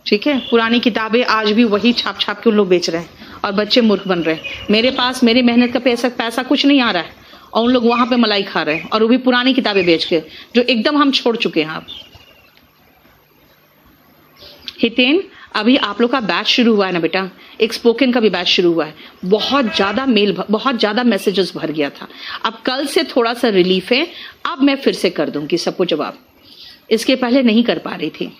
ठीक है? पुरानी किताबें आज भी वही छाप छाप के लोग बेच रहे हैं और बच्चे मूर्ख बन रहे हैं। मेरे पास मेरी मेहनत का पैसा कुछ नहीं आ रहा है और उन लोग वहां पे मलाई खा रहे हैं, और वो भी पुरानी किताबें बेच के, जो एकदम हम छोड़ चुके हैं। आप हितेन, अभी आप लोग का बैच शुरू हुआ है ना बेटा, एक स्पोकन का भी बैच शुरू हुआ है। बहुत ज्यादा मैसेजेस भर गया था। अब कल से थोड़ा सा रिलीफ है। अब मैं फिर से कर दूंगी सबको जवाब, इसके पहले नहीं कर पा रही थी।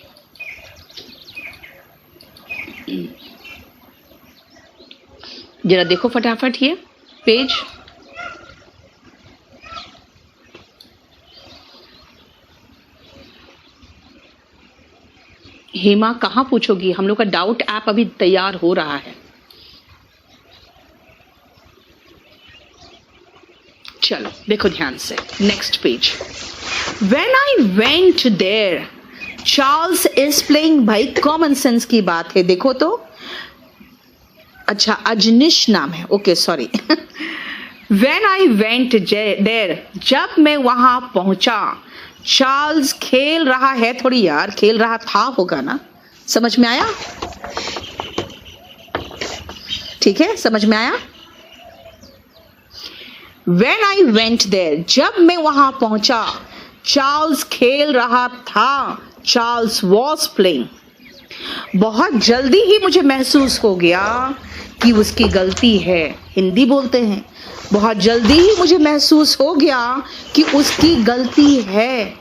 जरा देखो फटाफट ये पेज। हेमा कहाँ पूछोगी? हम लोग का डाउट ऐप अभी तैयार हो रहा है। चलो देखो ध्यान से, next page. When I went there, Charles is playing. भाई कॉमन सेंस की बात है, देखो तो। अच्छा, अजनिश नाम है, okay sorry. When I went there, जब मैं वहां पहुंचा, चार्ल्स खेल रहा है, थोड़ी यार खेल रहा था होगा ना। समझ में आया? ठीक है, समझ में आया? When I went there, जब मैं वहां पहुंचा, चार्ल्स खेल रहा था, चार्ल्स was playing। बहुत जल्दी ही मुझे महसूस हो गया कि उसकी गलती है। हिंदी बोलते हैं। बहुत जल्दी ही मुझे महसूस हो गया कि उसकी गलती है।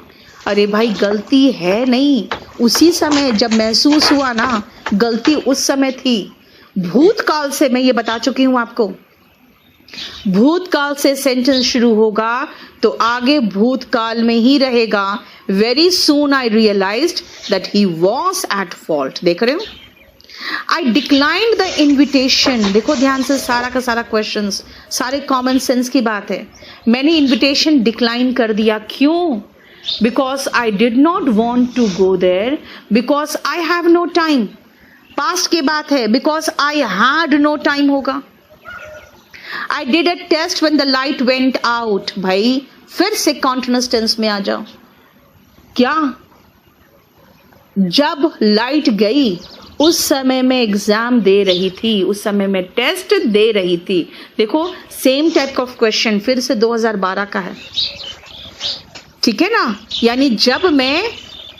अरे भाई गलती है नहीं, उसी समय जब महसूस हुआ ना, गलती उस समय थी। भूतकाल से मैं ये बता चुकी हूं आपको। भूतकाल से सेंटेंस शुरू होगा तो आगे भूतकाल में ही रहेगा। Very soon I realized that he was at fault. देख रहे हो? I declined the invitation. देखो ध्यान से, सारा का सारा क्वेश्चंस, सारे कॉमन सेंस की बात है। मैंने इन्विटेशन डिक्लाइन कर दिया। क्यों? Because I did not want to go there, because I have no time. Past की बात है, because I had no time होगा। I did a test when the light went out. भाई फिर से कॉन्टिन्यूअस टेंस में आ जाओ। क्या? जब लाइट गई उस समय मैं एग्जाम दे रही थी, उस समय मैं टेस्ट दे रही थी। देखो सेम टाइप ऑफ क्वेश्चन फिर से 2012 का है। ठीक है ना? यानी जब मैं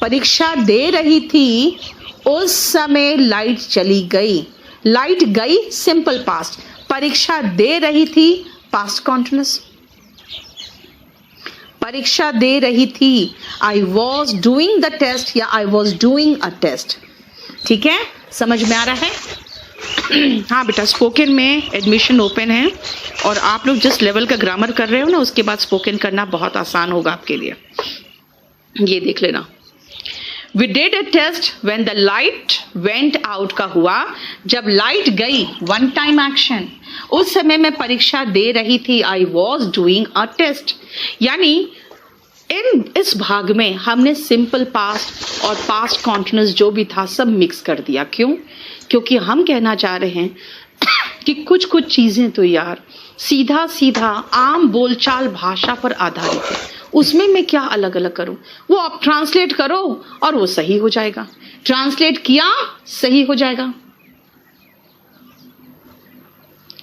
परीक्षा दे रही थी उस समय लाइट चली गई। लाइट गई सिंपल पास्ट, परीक्षा दे रही थी पास्ट कॉन्टिन्यूअस। परीक्षा दे रही थी, I was doing the test या I was doing a test. ठीक है, समझ में आ रहा है? हाँ बेटा, स्पोकन में एडमिशन ओपन है और आप लोग जिस लेवल का ग्रामर कर रहे हो ना, उसके बाद स्पोकन करना बहुत आसान होगा आपके लिए। ये देख लेना, We did a test when the light went out का हुआ जब लाइट गई, वन टाइम एक्शन। उस समय मैं परीक्षा दे रही थी, I was doing a test। यानी इस भाग में हमने सिंपल पास्ट और पास्ट कॉन्टिन्यूस जो भी था सब मिक्स कर दिया। क्यों? क्योंकि हम कहना चाह रहे हैं कि कुछ कुछ चीजें तो यार सीधा सीधा आम बोलचाल भाषा पर आधारित है, उसमें मैं क्या अलग अलग करूं? वो आप ट्रांसलेट करो और वो सही हो जाएगा, ट्रांसलेट किया सही हो जाएगा।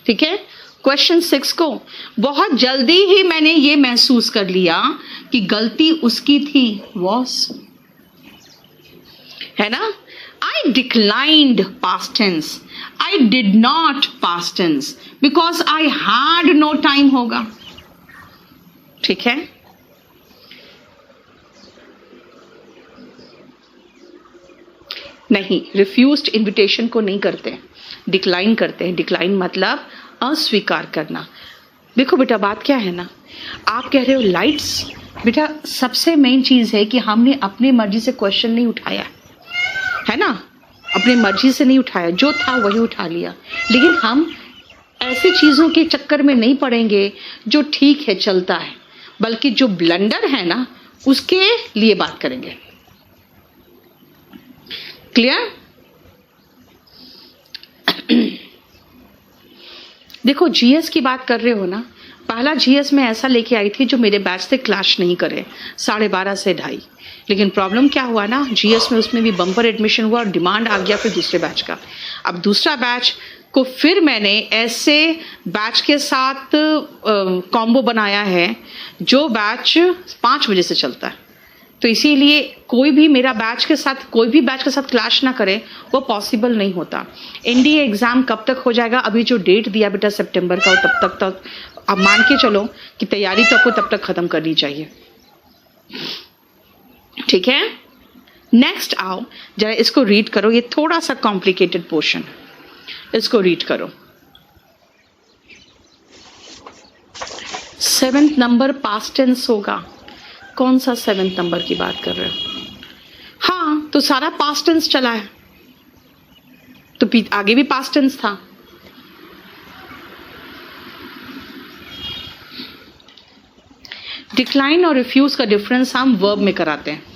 ठीक है। क्वेश्चन 6 को बहुत जल्दी ही मैंने ये महसूस कर लिया कि गलती उसकी थी, वॉस, है ना। I declined past tense, I did not past tense because I had no time होगा। ठीक है। नहीं, रिफ्यूज्ड इनविटेशन को नहीं करते, डिक्लाइन करते हैं। डिक्लाइन मतलब अस्वीकार करना। देखो बेटा, बात क्या है ना, आप कह रहे हो लाइट्स, बेटा सबसे मेन चीज है कि हमने अपनी मर्जी से क्वेश्चन नहीं उठाया, है ना, अपनी मर्जी से नहीं उठाया, जो था वही उठा लिया। लेकिन हम ऐसी चीजों के चक्कर में नहीं पड़ेंगे जो ठीक है, चलता है, बल्कि जो ब्लंडर है ना उसके लिए बात करेंगे। क्लियर? देखो, जीएस की बात कर रहे हो ना, पहला जीएस में ऐसा लेके आई थी जो मेरे बैच से क्लैश नहीं करे, 12:30 से 2:30। लेकिन प्रॉब्लम क्या हुआ ना, जीएस में उसमें भी बम्पर एडमिशन हुआ और डिमांड आ गया फिर दूसरे बैच का। अब दूसरा बैच को फिर मैंने ऐसे बैच के साथ कॉम्बो बनाया है जो बैच 5 बजे से चलता है। तो इसीलिए कोई भी मेरा बैच के साथ, कोई भी बैच के साथ क्लैश ना करे, वो पॉसिबल नहीं होता। एनडीए एग्जाम कब तक हो जाएगा? अभी जो डेट दिया बेटा सितंबर का, तब तक अब मान के चलो कि तैयारी तो आपको तब तक खत्म करनी चाहिए। ठीक है। नेक्स्ट आओ, जरा इसको रीड करो, ये थोड़ा सा कॉम्प्लिकेटेड पोर्शन, इसको रीड करो। 7th नंबर पास्ट टेंस होगा। कौन सा 7th नंबर की बात कर रहे हो? हाँ, तो सारा पास्ट टेंस चला है, तो आगे भी पास्ट टेंस था। डिक्लाइन और रिफ्यूज का डिफरेंस हम वर्ब में कराते हैं।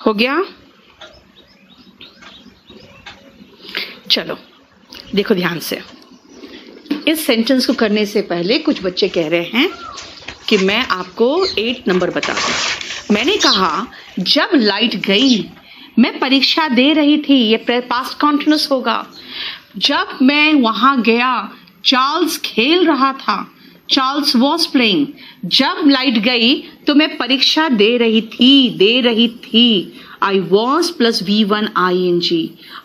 हो गया? चलो देखो ध्यान से, इस सेंटेंस को करने से पहले कुछ बच्चे कह रहे हैं कि मैं आपको 8 नंबर बता दूं। मैंने कहा जब लाइट गई मैं परीक्षा दे रही थी, ये पास्ट कॉन्टिन्यूस होगा। जब मैं वहां गया चार्ल्स खेल रहा था, चार्ल्स वॉज प्लेइंग। जब लाइट गई तो मैं परीक्षा दे रही थी। I was plus V1 ING,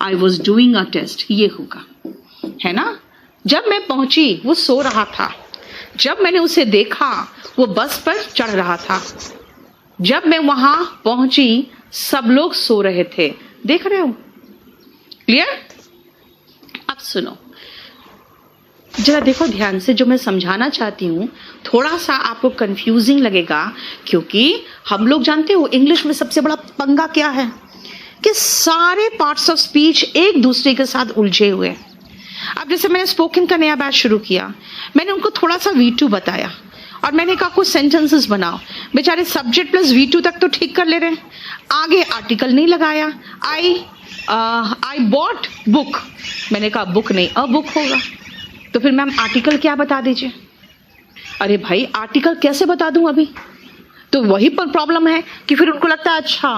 I was doing a test, ये होगा, है ना। जब मैं पहुंची वो सो रहा था। जब मैंने उसे देखा वो बस पर चढ़ रहा था। जब मैं वहां पहुंची सब लोग सो रहे थे। देख रहे हो? क्लियर? अब सुनो जरा, देखो ध्यान से, जो मैं समझाना चाहती हूँ थोड़ा सा आपको कंफ्यूजिंग लगेगा, क्योंकि हम लोग जानते हो इंग्लिश में सबसे बड़ा पंगा क्या है कि सारे पार्ट्स ऑफ स्पीच एक दूसरे के साथ उलझे हुए हैं। अब जैसे मैंने स्पोकन का नया बैच शुरू किया, मैंने उनको थोड़ा सा V2 बताया और मैंने कहा कुछ सेंटेंसेस बनाओ। बेचारे सब्जेक्ट प्लस V2 तक तो ठीक कर ले रहे हैं, आगे आर्टिकल नहीं लगाया। आई बॉट बुक, मैंने कहा बुक नहीं अ बुक होगा, तो फिर मैम आर्टिकल क्या बता दीजिए। अरे भाई आर्टिकल कैसे बता दूं अभी, तो वही पर प्रॉब्लम है कि फिर उनको लगता है अच्छा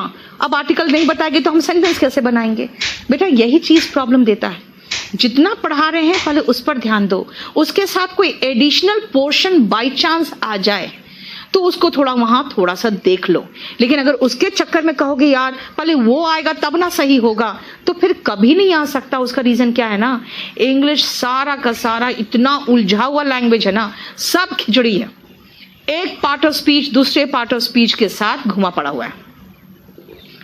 अब आर्टिकल नहीं बताएंगे तो हम सेंटेंस कैसे बनाएंगे। बेटा यही चीज प्रॉब्लम देता है। जितना पढ़ा रहे हैं पहले उस पर ध्यान दो, उसके साथ कोई एडिशनल पोर्शन बाय चांस आ जाए तो उसको थोड़ा वहां थोड़ा सा देख लो। लेकिन अगर उसके चक्कर में कहोगे यार पहले वो आएगा तब ना सही होगा, तो फिर कभी नहीं आ सकता। उसका रीजन क्या है ना, इंग्लिश सारा का सारा इतना उलझा हुआ लैंग्वेज है ना, सब खिचड़ी है। एक पार्ट ऑफ स्पीच दूसरे पार्ट ऑफ स्पीच के साथ घुमा पड़ा हुआ है।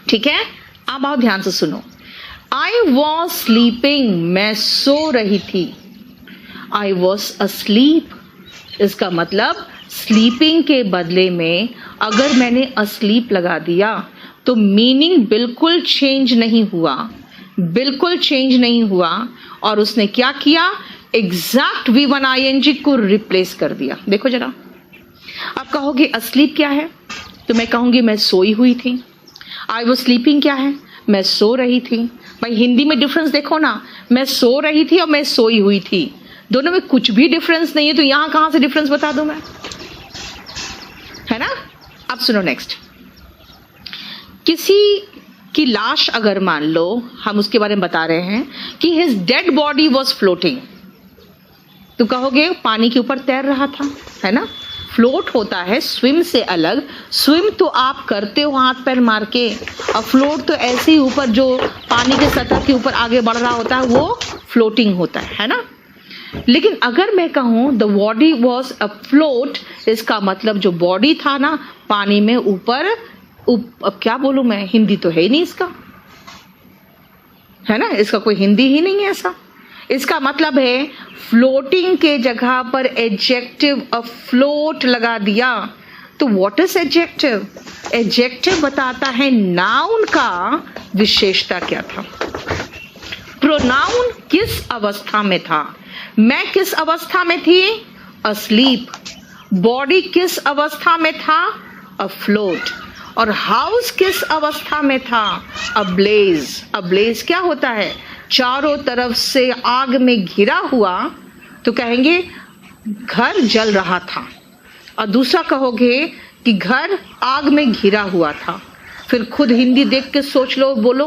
ठीक है, अब आओ ध्यान से सुनो। आई वॉज स्लीपिंग, मैं सो रही थी। आई वॉज अस्लीप, इसका मतलब स्लीपिंग के बदले में अगर मैंने अस्लीप लगा दिया तो मीनिंग बिल्कुल चेंज नहीं हुआ, बिल्कुल चेंज नहीं हुआ। और उसने क्या किया, एग्जैक्ट V1 ING को रिप्लेस कर दिया। देखो जरा, आप कहोगे अस्लीप क्या है, तो मैं कहूंगी मैं सोई हुई थी। आई वॉज स्लीपिंग क्या है, मैं सो रही थी। भाई हिंदी में डिफरेंस देखो ना, मैं सो रही थी और मैं सोई हुई थी, दोनों में कुछ भी डिफरेंस नहीं है, तो यहां कहां से डिफरेंस बता दूं मैं, है ना। अब सुनो नेक्स्ट, किसी की लाश अगर मान लो हम उसके बारे में बता रहे हैं कि his dead body was floating, तो कहोगे पानी के ऊपर तैर रहा था, है ना। फ्लोट होता है स्विम से अलग, स्विम तो आप करते हो हाथ पैर मार के, और फ्लोट तो ऐसे ही ऊपर जो पानी के सतह के ऊपर आगे बढ़ रहा होता है वो फ्लोटिंग होता है ना। लेकिन अगर मैं कहूं the body was a float, इसका मतलब जो बॉडी था ना पानी में ऊपर, अब क्या बोलूं मैं, हिंदी तो है ही नहीं इसका, है ना, इसका कोई हिंदी ही नहीं है ऐसा। इसका मतलब है फ्लोटिंग के जगह पर एडजेक्टिव अफ्लोट लगा दिया। तो व्हाट इज एडजेक्टिव, एडजेक्टिव बताता है नाउन का विशेषता क्या था। प्रोनाउन किस अवस्था में था, मैं किस अवस्था में थी, अस्लीप। बॉडी किस अवस्था में था, अफ्लोट। और हाउस किस अवस्था में था, अब्लेज। अब्लेज क्या होता है, चारों तरफ से आग में घिरा हुआ, तो कहेंगे घर जल रहा था। और दूसरा कहोगे कि घर आग में घिरा हुआ था। फिर खुद हिंदी देख के सोच लो, बोलो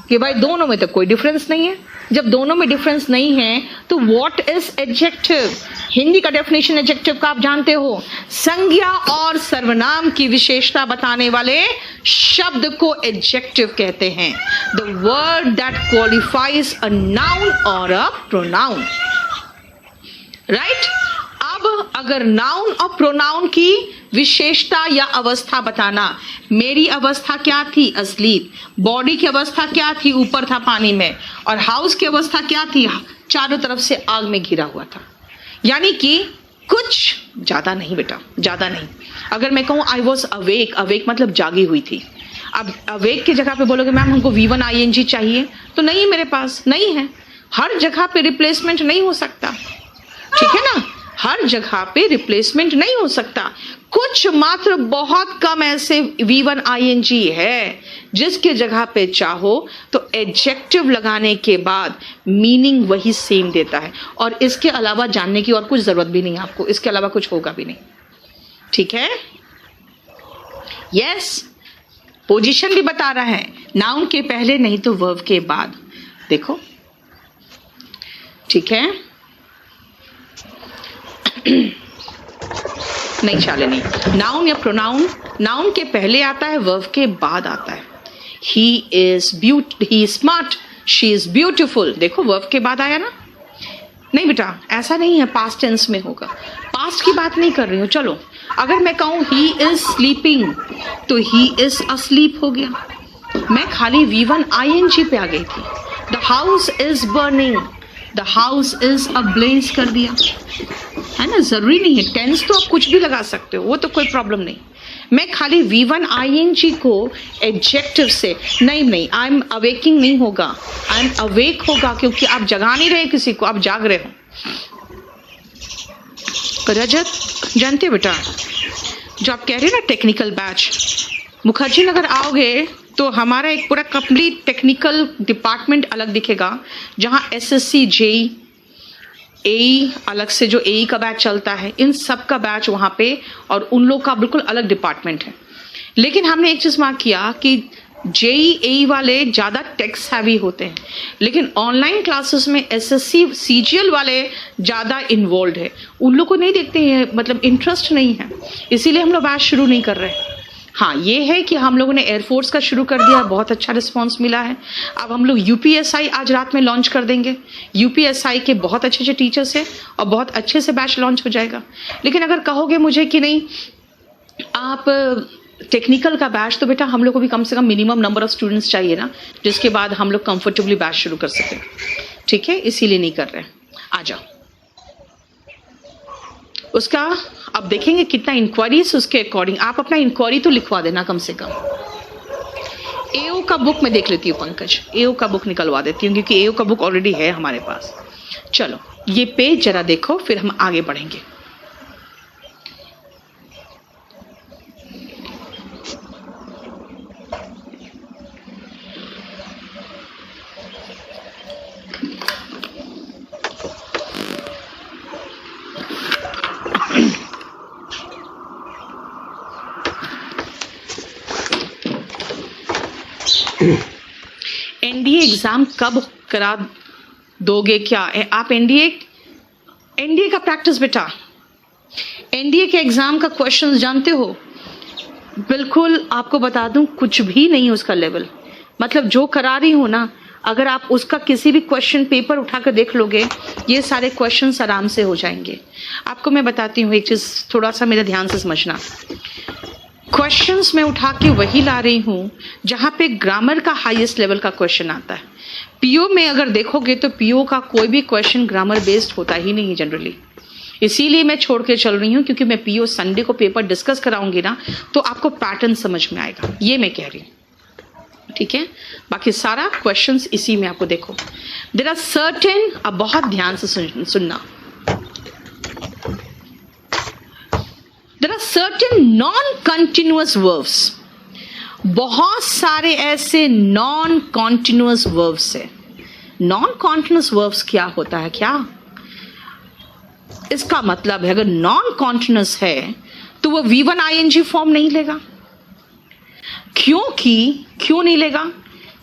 कि भाई दोनों में तो कोई डिफरेंस नहीं है। जब दोनों में डिफरेंस नहीं है तो व्हाट इज एडजेक्टिव। हिंदी का डेफिनेशन एडजेक्टिव का आप जानते हो, संज्ञा और सर्वनाम की विशेषता बताने वाले शब्द को एडजेक्टिव कहते हैं। The word that qualifies a noun और अ प्रोनाउन, राइट। अब अगर नाउन और प्रोनाउन की विशेषता या अवस्था बताना, मेरी अवस्था क्या थी, अस्लीप। बॉडी की अवस्था क्या थी, ऊपर था पानी में। और हाउस की अवस्था क्या थी, चारों तरफ से आग में घिरा हुआ था। यानी कि कुछ ज्यादा नहीं बेटा, ज्यादा नहीं। अगर मैं कहूं आई वॉज अवेक, अवेक मतलब जागी हुई थी। अब अवेक की जगह पे बोलोगे मैम हमको V1 ING चाहिए, तो नहीं मेरे पास नहीं है। हर जगह पे रिप्लेसमेंट नहीं हो सकता, ठीक है ना, हर जगह पे रिप्लेसमेंट नहीं हो सकता। कुछ मात्र बहुत कम ऐसे V1 ING है जिसके जगह पे चाहो तो एडजेक्टिव लगाने के बाद मीनिंग वही सेम देता है। और इसके अलावा जानने की और कुछ जरूरत भी नहीं आपको, इसके अलावा कुछ होगा भी नहीं, ठीक है। यस, पोजीशन भी बता रहा है, नाउन के पहले नहीं तो वर्ब के बाद। देखो ठीक है, नहीं शालिनी, नाउन या प्रोनाउन नाउन के पहले आता है, वर्ब के बाद आता है। He is smart, she is beautiful, देखो वर्ब के बाद आया ना। नहीं बेटा ऐसा नहीं है, पास्ट टेंस में होगा, पास्ट की बात नहीं कर रही हूं। चलो अगर मैं कहूं ही इज स्लीपिंग तो ही इज अस्लीप हो गया, मैं खाली V1 ING पे आ गई थी। The house is burning, the house is ablaze कर दिया, है ना। जरूरी नहीं है टेंस, तो आप कुछ भी लगा सकते हो, वो तो कोई प्रॉब्लम नहीं। मैं खाली V1 ING को एडजेक्टिव से नहीं, आई एम अवेकिंग नहीं होगा, आई एम अवेक होगा, क्योंकि आप जगा नहीं रहे किसी को, आप जाग रहे हो। रजत जानते हो बेटा, जो आप कह रहे हैं ना टेक्निकल बैच, मुखर्जी नगर आओगे तो हमारा एक पूरा कंप्लीट टेक्निकल डिपार्टमेंट अलग दिखेगा, जहां SSC JEE AE अलग से, जो AE का बैच चलता है, इन सब का बैच वहां पे, और उन लोग का बिल्कुल अलग डिपार्टमेंट है। लेकिन हमने एक चीज मार्क किया कि JEE AE वाले ज्यादा टेक्स्ट हैवी होते हैं, लेकिन ऑनलाइन क्लासेस में SSC CGL वाले ज्यादा इन्वॉल्व है, उन लोग को नहीं देखते हैं, मतलब इंटरेस्ट नहीं है, इसीलिए हम लोग बैच शुरू नहीं कर रहे। हाँ, ये है कि हम लोगों ने एयरफोर्स का शुरू कर दिया, बहुत अच्छा रिस्पांस मिला है। अब हम लोग UPSI आज रात में लॉन्च कर देंगे। UPSI के बहुत अच्छे अच्छे टीचर्स हैं और बहुत अच्छे से बैच लॉन्च हो जाएगा। लेकिन अगर कहोगे मुझे कि नहीं आप टेक्निकल का बैच, तो बेटा हम लोग को भी कम से कम मिनिमम नंबर ऑफ स्टूडेंट्स चाहिए ना, जिसके बाद हम लोग कंफर्टेबली बैच शुरू कर सकें। ठीक है, इसीलिए नहीं कर रहे। आ जाओ, उसका अब देखेंगे कितना इंक्वायरीज, उसके अकॉर्डिंग आप अपना इंक्वायरी तो लिखवा देना कम से कम। AO का बुक मैं देख लेती हूँ पंकज, AO का बुक निकलवा देती हूँ, क्योंकि AO का बुक ऑलरेडी है हमारे पास। चलो ये पेज जरा देखो, फिर हम आगे बढ़ेंगे। NDA एग्जाम कब करा दोगे क्या आप? NDA का प्रैक्टिस बेटा, NDA के एग्जाम का क्वेश्चन जानते हो? बिल्कुल आपको बता दूं, कुछ भी नहीं उसका लेवल, मतलब जो करा रही हूं ना, अगर आप उसका किसी भी क्वेश्चन पेपर उठाकर देख लोगे, ये सारे क्वेश्चंस आराम से हो जाएंगे। आपको मैं बताती हूँ एक चीज, थोड़ा सा मेरे ध्यान से समझना। क्वेश्चंस मैं उठा के वही ला रही हूँ जहाँ पे ग्रामर का हाईएस्ट लेवल का क्वेश्चन आता है। PO में अगर देखोगे तो PO का कोई भी क्वेश्चन ग्रामर बेस्ड होता ही नहीं है जनरली, इसीलिए मैं छोड़ के चल रही हूँ, क्योंकि मैं PO संडे को पेपर डिस्कस कराऊंगी ना, तो आपको पैटर्न समझ में आएगा, ये मैं कह रही हूँ। ठीक है, बाकी सारा क्वेश्चंस इसी में आपको देखो। देयर आर सर्टेन, अब बहुत ध्यान से सुनना, there are certain non-continuous verbs, बहुत सारे ऐसे non-continuous verbs है। non-continuous verbs क्या होता है? क्या इसका मतलब है? अगर non-continuous है तो वो V1 ING फॉर्म नहीं लेगा। क्यों नहीं लेगा?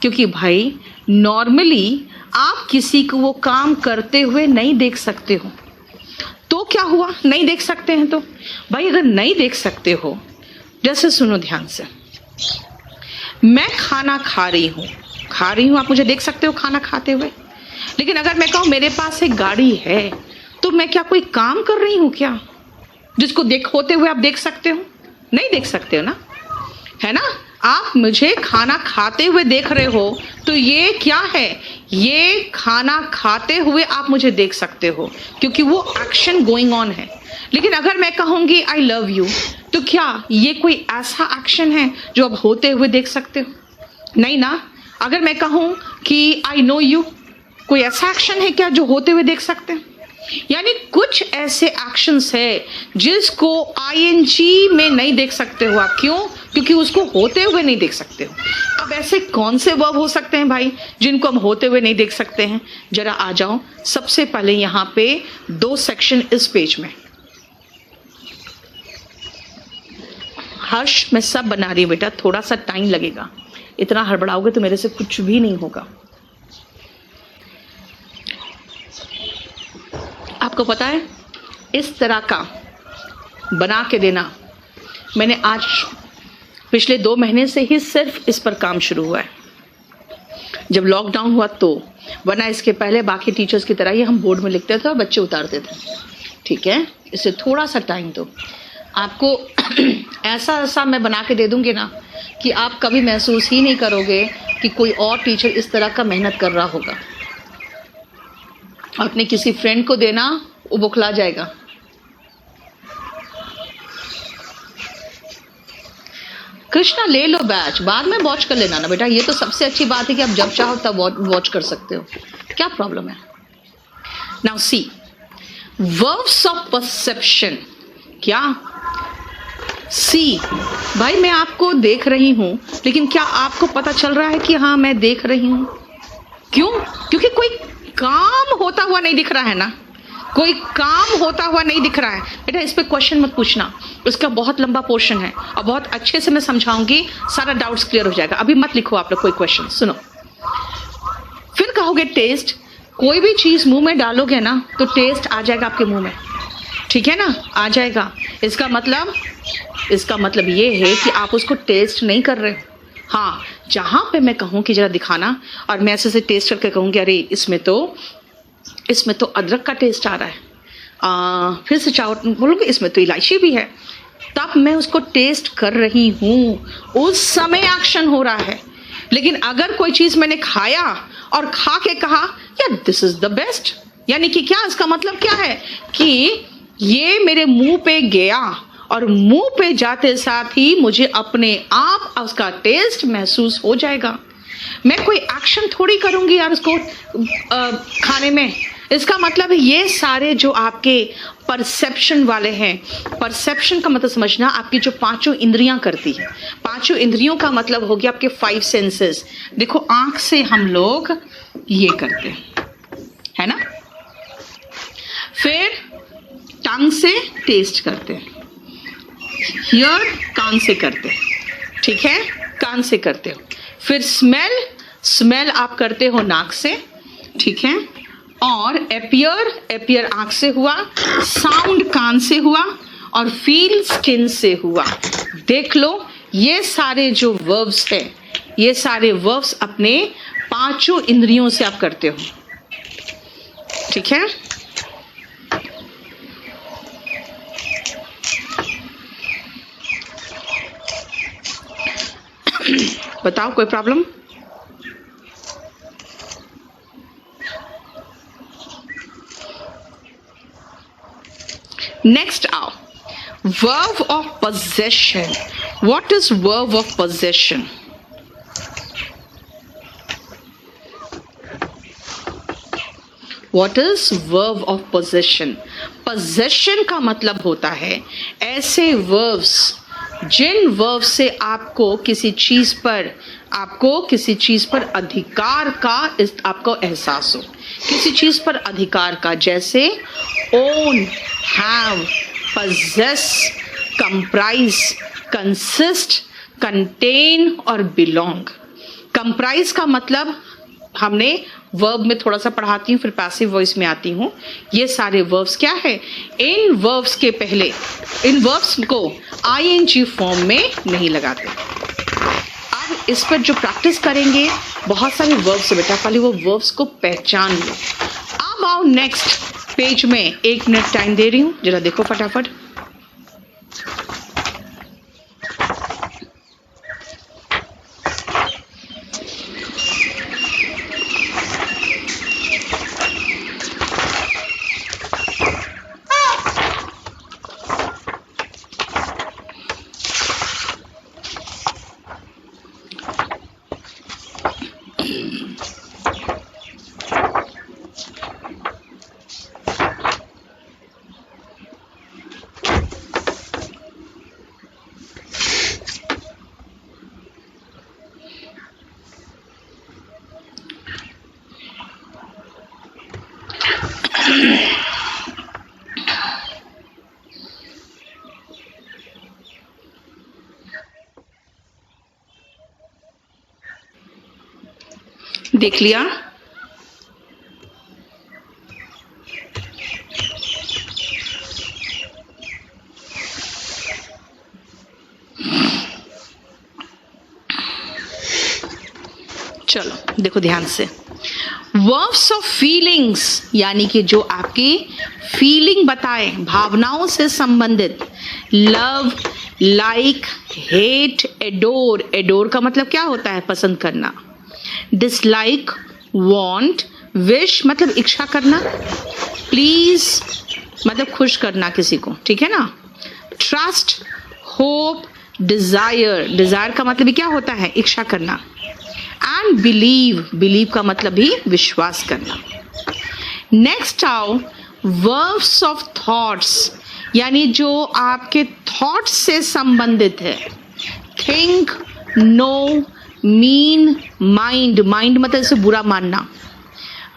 क्योंकि भाई नॉर्मली आप किसी को वो काम करते हुए नहीं देख सकते हो, तो क्या हुआ? नहीं देख सकते हैं तो भाई, अगर नहीं देख सकते हो, जैसे सुनो ध्यान से, मैं खाना खा रही हूँ, आप मुझे देख सकते हो खाना खाते हुए, लेकिन अगर मैं कहूँ मेरे पास एक गाड़ी है, तो मैं क्या कोई काम कर रही हूँ क्या जिसको होते हुए आप देख सकते हो? नहीं देख सकते हो ना, है ना? आप मुझे खाना खाते हुए देख रहे हो, तो ये क्या है? ये खाना खाते हुए आप मुझे देख सकते हो, क्योंकि वो एक्शन गोइंग ऑन है। लेकिन अगर मैं कहूंगी आई लव यू, तो क्या ये कोई ऐसा एक्शन है जो आप होते हुए देख सकते हो? नहीं ना। अगर मैं कहूं कि आई नो यू, कोई ऐसा एक्शन है क्या जो होते हुए देख सकते हैं? यानी कुछ ऐसे एक्शंस है जिसको ING में नहीं देख सकते हो आप। क्यों? क्योंकि उसको होते हुए नहीं देख सकते हो। अब ऐसे कौन से वर्ब हो सकते हैं भाई जिनको हम होते हुए नहीं देख सकते हैं? जरा आ जाओ। सबसे पहले यहाँ पे 2 सेक्शन इस पेज में। हर्ष, मैं सब बना रही हूँ बेटा, थोड़ा सा टाइम लगेगा, इतना हड़बड़ाओगे तो मेरे से कुछ भी नहीं होगा। आपको पता है इस तरह का बना के देना, मैंने आज पिछले 2 महीने से ही सिर्फ इस पर काम शुरू हुआ है। जब लॉकडाउन हुआ तो, वरना इसके पहले बाकी टीचर्स की तरह ही हम बोर्ड में लिखते थे और बच्चे उतारते थे। ठीक है, इसे थोड़ा सा टाइम दो। आपको ऐसा मैं बना के दे दूंगी ना कि आप कभी महसूस ही नहीं करोगे कि कोई और टीचर इस तरह का मेहनत कर रहा होगा। अपने किसी फ्रेंड को देना, वो बौखला जाएगा। कृष्णा ले लो बैच, बाद में वॉच कर लेना ना बेटा। ये तो सबसे अच्छी बात है कि आप जब चाहो तब वॉच कर सकते हो, क्या प्रॉब्लम है। Now see verbs of perception. क्या सी भाई मैं आपको देख रही हूं, लेकिन क्या आपको पता चल रहा है कि हाँ मैं देख रही हूं? क्यों? क्योंकि कोई काम होता हुआ नहीं दिख रहा है ना, कोई काम होता हुआ नहीं दिख रहा है बेटा। इस पे क्वेश्चन मत पूछना, उसका बहुत लंबा पोर्शन है और बहुत अच्छे से मैं समझाऊंगी, सारा डाउट्स क्लियर हो जाएगा। अभी मत लिखो आप लोग कोई क्वेश्चन, सुनो। फिर कहोगे टेस्ट, कोई भी चीज मुंह में डालोगे ना तो टेस्ट आ जाएगा आपके मुंह में, ठीक है ना, आ जाएगा। इसका मतलब ये है कि आप उसको टेस्ट नहीं कर रहे। हाँ, जहां पे मैं कहूँ कि जरा दिखाना और मैं ऐसे से टेस्ट करके कहूँगी अरे इसमें तो अदरक का टेस्ट आ रहा है, फिर से चावल बोलोगे इसमें तो इलायची भी है, तब मैं उसको टेस्ट कर रही हूँ, उस समय एक्शन हो रहा है। लेकिन अगर कोई चीज मैंने खाया और खा के कहा यार दिस इज द बेस्ट, यानी कि क्या, इसका मतलब क्या है कि ये मेरे मुंह पे गया और मुंह पे जाते साथ ही मुझे अपने आप उसका टेस्ट महसूस हो जाएगा। मैं कोई एक्शन थोड़ी करूंगी यार उसको खाने में। इसका मतलब है ये सारे जो आपके परसेप्शन वाले हैं, परसेप्शन का मतलब समझना आपकी जो पांचों इंद्रियां करती है। पांचों इंद्रियों का मतलब हो गया आपके 5 सेंसेस। देखो आंख से हम लोग ये करते हैं, है ना, फिर टंग से टेस्ट करते हैं, हियर कान से करते हैं, ठीक है, कान से करते हो। फिर स्मेल आप करते हो नाक से, ठीक है, और एपियर आंख से हुआ, साउंड कान से हुआ और फील स्किन से हुआ। देख लो ये सारे जो वर्ब्स है, ये सारे वर्ब्स अपने पांचों इंद्रियों से आप करते हो, ठीक है। बताओ कोई प्रॉब्लम? नेक्स्ट आओ, verb of possession. What is verb of possession? What is verb of possession? Possession का मतलब होता है ऐसे verbs जिन वर्ब से आपको किसी चीज पर अधिकार का आपको एहसास हो, किसी चीज पर अधिकार का, जैसे own, have, possess, comprise, consist, contain और belong। comprise का मतलब हमने वर्ब में थोड़ा सा पढ़ाती हूँ, फिर पैसिव वॉइस में आती हूँ। ये सारे वर्ब्स क्या है, इन वर्ब्स के पहले इन वर्ब्स को आईएनजी फॉर्म में नहीं लगाते। अब इस पर जो प्रैक्टिस करेंगे, बहुत सारे वर्ब्स है बेटा, पहले वो वर्ब्स को पहचान लो। अब आओ नेक्स्ट पेज में, 1 मिनट टाइम दे रही हूँ, जरा देखो फटाफट। देख लिया? चलो देखो ध्यान से। वर्ब्स ऑफ फीलिंग्स यानी कि जो आपकी फीलिंग बताए, भावनाओं से संबंधित, love, like, hate, adore. Adore का मतलब क्या होता है, पसंद करना। डिसलाइक, वांट, विश मतलब इच्छा करना, प्लीज मतलब खुश करना किसी को, ठीक है ना। ट्रस्ट, होप, डिजायर, डिजायर का मतलब भी क्या होता है? इच्छा करना। एंड बिलीव, बिलीव का मतलब भी विश्वास करना। नेक्स्ट आओ वर्ब्स ऑफ थॉट्स, यानी जो आपके थॉट्स से संबंधित है। Think, no, mean, mind, mind मतलब इसे बुरा मानना।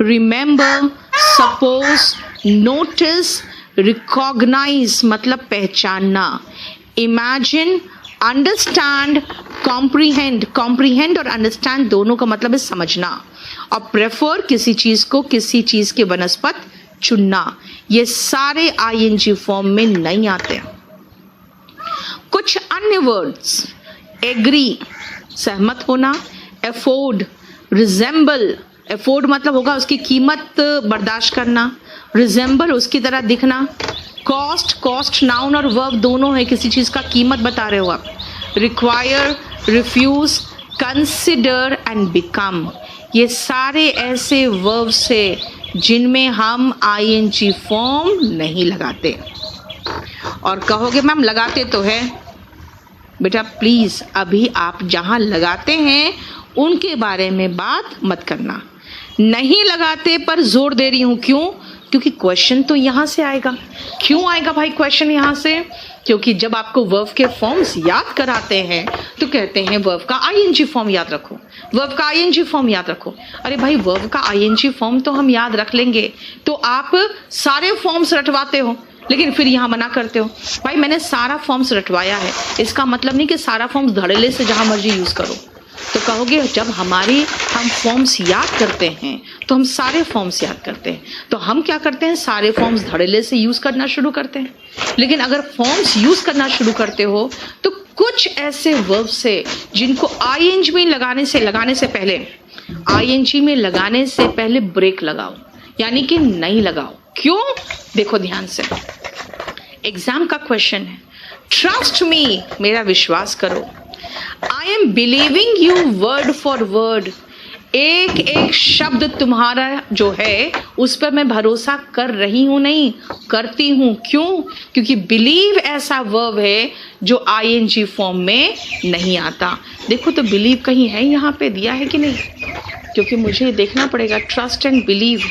रिमेंबर, सपोज, नोटिस, रिकॉग्नाइज मतलब पहचानना। इमेजिन, अंडरस्टैंड, कॉम्प्रीहेंड, कॉम्प्रीहेंड और अंडरस्टैंड दोनों का मतलब है समझना। और प्रेफर, किसी चीज को किसी चीज के बनस्पत चुनना। ये सारे आईएनजी फॉर्म में नहीं आते। कुछ अन्य वर्ड्स, एग्री सहमत होना, एफोर्ड, रिजेंबल, एफोर्ड मतलब होगा उसकी कीमत बर्दाश्त करना, रिजेंबल उसकी तरह दिखना। कॉस्ट, कॉस्ट नाउन और वर्ब दोनों है, किसी चीज का कीमत बता रहे हो आप। Require, refuse, consider and become, ये सारे ऐसे वर्ब्स है जिनमें हम आईएनजी फॉर्म नहीं लगाते। और कहोगे मैम लगाते तो है, बेटा प्लीज अभी आप जहां लगाते हैं उनके बारे में बात मत करना। नहीं लगाते पर जोर दे रही हूं, क्यों? क्योंकि क्वेश्चन तो यहां से आएगा। क्यों आएगा भाई क्वेश्चन यहां से? क्योंकि जब आपको वर्ब के फॉर्म्स याद कराते हैं तो कहते हैं वर्ब का आईएनजी फॉर्म याद रखो, वर्ब का आईएनजी फॉर्म याद रखो। अरे भाई वर्ब का आईएनजी फॉर्म तो हम याद रख लेंगे, तो आप सारे फॉर्म्स रटवाते हो लेकिन फिर यहाँ मना करते हो। भाई मैंने सारा फॉर्म्स रटवाया है, इसका मतलब नहीं कि सारा फॉर्म्स धड़ल्ले से जहां मर्जी यूज करो। तो कहोगे जब हम फॉर्म्स याद करते हैं तो हम सारे फॉर्म्स याद करते हैं, तो हम क्या करते हैं सारे फॉर्म्स धड़ल्ले से यूज करना शुरू करते हैं। लेकिन अगर फॉर्म्स यूज करना शुरू करते हो तो कुछ ऐसे वर्ब्स है जिनको आईएनजी में लगाने से पहले ब्रेक लगाओ, यानी कि नहीं लगाओ। क्यों? देखो ध्यान से, एग्जाम का क्वेश्चन है, ट्रस्ट मी, मेरा विश्वास करो। I am believing you word for word, एक एक शब्द तुम्हारा जो है उस पर मैं भरोसा कर रही हूं, नहीं करती हूं। क्यों? क्योंकि बिलीव ऐसा वर्ब है जो आईएनजी फॉर्म में नहीं आता। देखो तो बिलीव कहीं है यहाँ पे दिया है कि नहीं, क्योंकि मुझे देखना पड़ेगा। ट्रस्ट एंड बिलीव,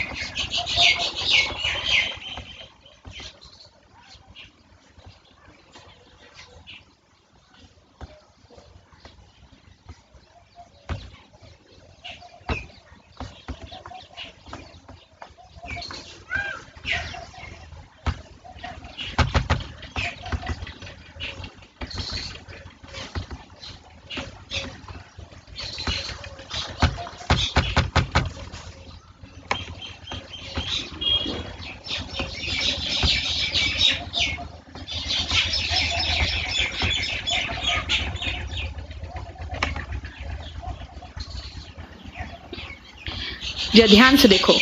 ध्यान से देखो।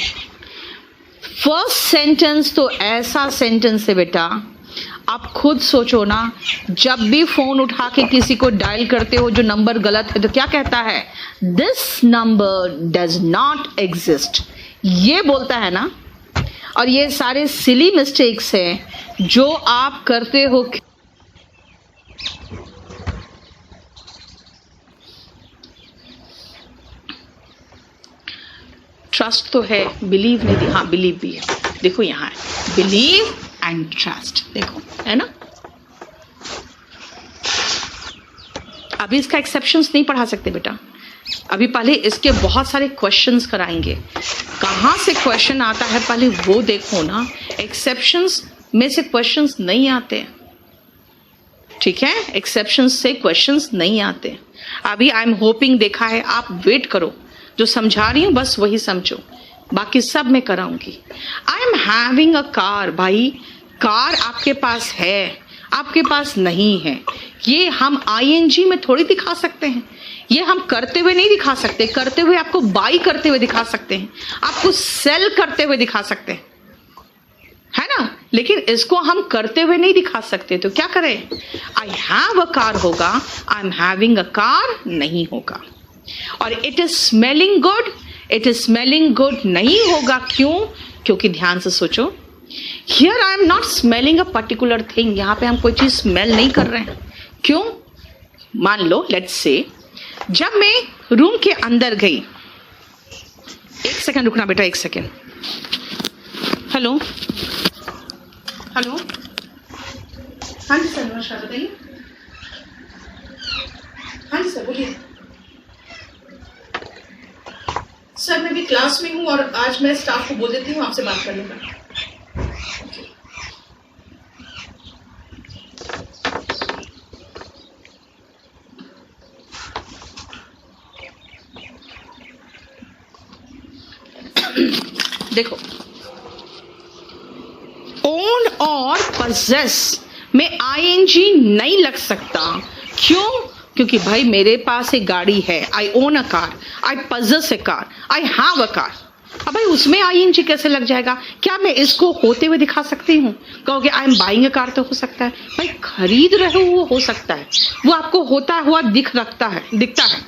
फर्स्ट सेंटेंस तो ऐसा सेंटेंस है बेटा, आप खुद सोचो ना, जब भी फोन उठा के किसी को डायल करते हो जो नंबर गलत है तो क्या कहता है? This number does not exist, ये बोलता है ना। और ये सारे सिली मिस्टेक्स हैं जो आप करते हो। ट्रस्ट तो है, बिलीव नहीं, हाँ बिलीव भी है। देखो यहाँ है बिलीव एंड ट्रस्ट, देखो है ना। अभी इसका एक्सेप्शंस नहीं पढ़ा सकते बेटा, अभी पहले इसके बहुत सारे क्वेश्चंस कराएंगे। कहाँ से क्वेश्चन आता है पहले वो देखो ना, एक्सेप्शंस में से क्वेश्चंस नहीं आते, ठीक है, एक्सेप्शंस से क्वेश्चंस नहीं आते। अभी आई एम होपिंग देखा है, आप वेट करो, जो समझा रही हूं बस वही समझो, बाकी सब मैं कराऊंगी। I am having a car, भाई कार आपके पास है, आपके पास नहीं है, ये हम आईएनजी में थोड़ी दिखा सकते हैं, ये हम करते हुए नहीं दिखा सकते। करते हुए आपको बाई करते हुए दिखा सकते हैं, आपको सेल करते हुए दिखा सकते हैं, है ना, लेकिन इसको हम करते हुए नहीं दिखा सकते। तो क्या करें? आई हैव अ कार होगा, आई एम हैविंग अ कार नहीं होगा। और it is smelling good, it is smelling good नहीं होगा। क्यों? क्योंकि ध्यान से सोचो, here I am not smelling a particular thing, यहाँ पे हम कोई चीज स्मेल नहीं कर रहे हैं। क्यों? मान लो लेट्स से जब मैं रूम के अंदर गई, एक सेकंड रुकना बेटा, एक सेकंड। हेलो हेलो, हाँ जी सर नमस्कार, बताइए। हाँ जी सर बोलिए। सर मैं भी क्लास में हूँ और आज मैं स्टाफ को बोल देती हूँ आपसे बात करने का। देखो, ओन और पजेस में आईएनजी नहीं लग सकता। क्यों? क्योंकि भाई मेरे पास एक गाड़ी है, I own a car, I possess a car, I have a car. अब भाई उसमें आईएनजी कैसे लग जाएगा? क्या मैं इसको होते हुए दिखा सकती हूँ? कहोगे I am buying a car, तो हो सकता है भाई खरीद रहे हो सकता है, वो आपको होता हुआ दिखता है।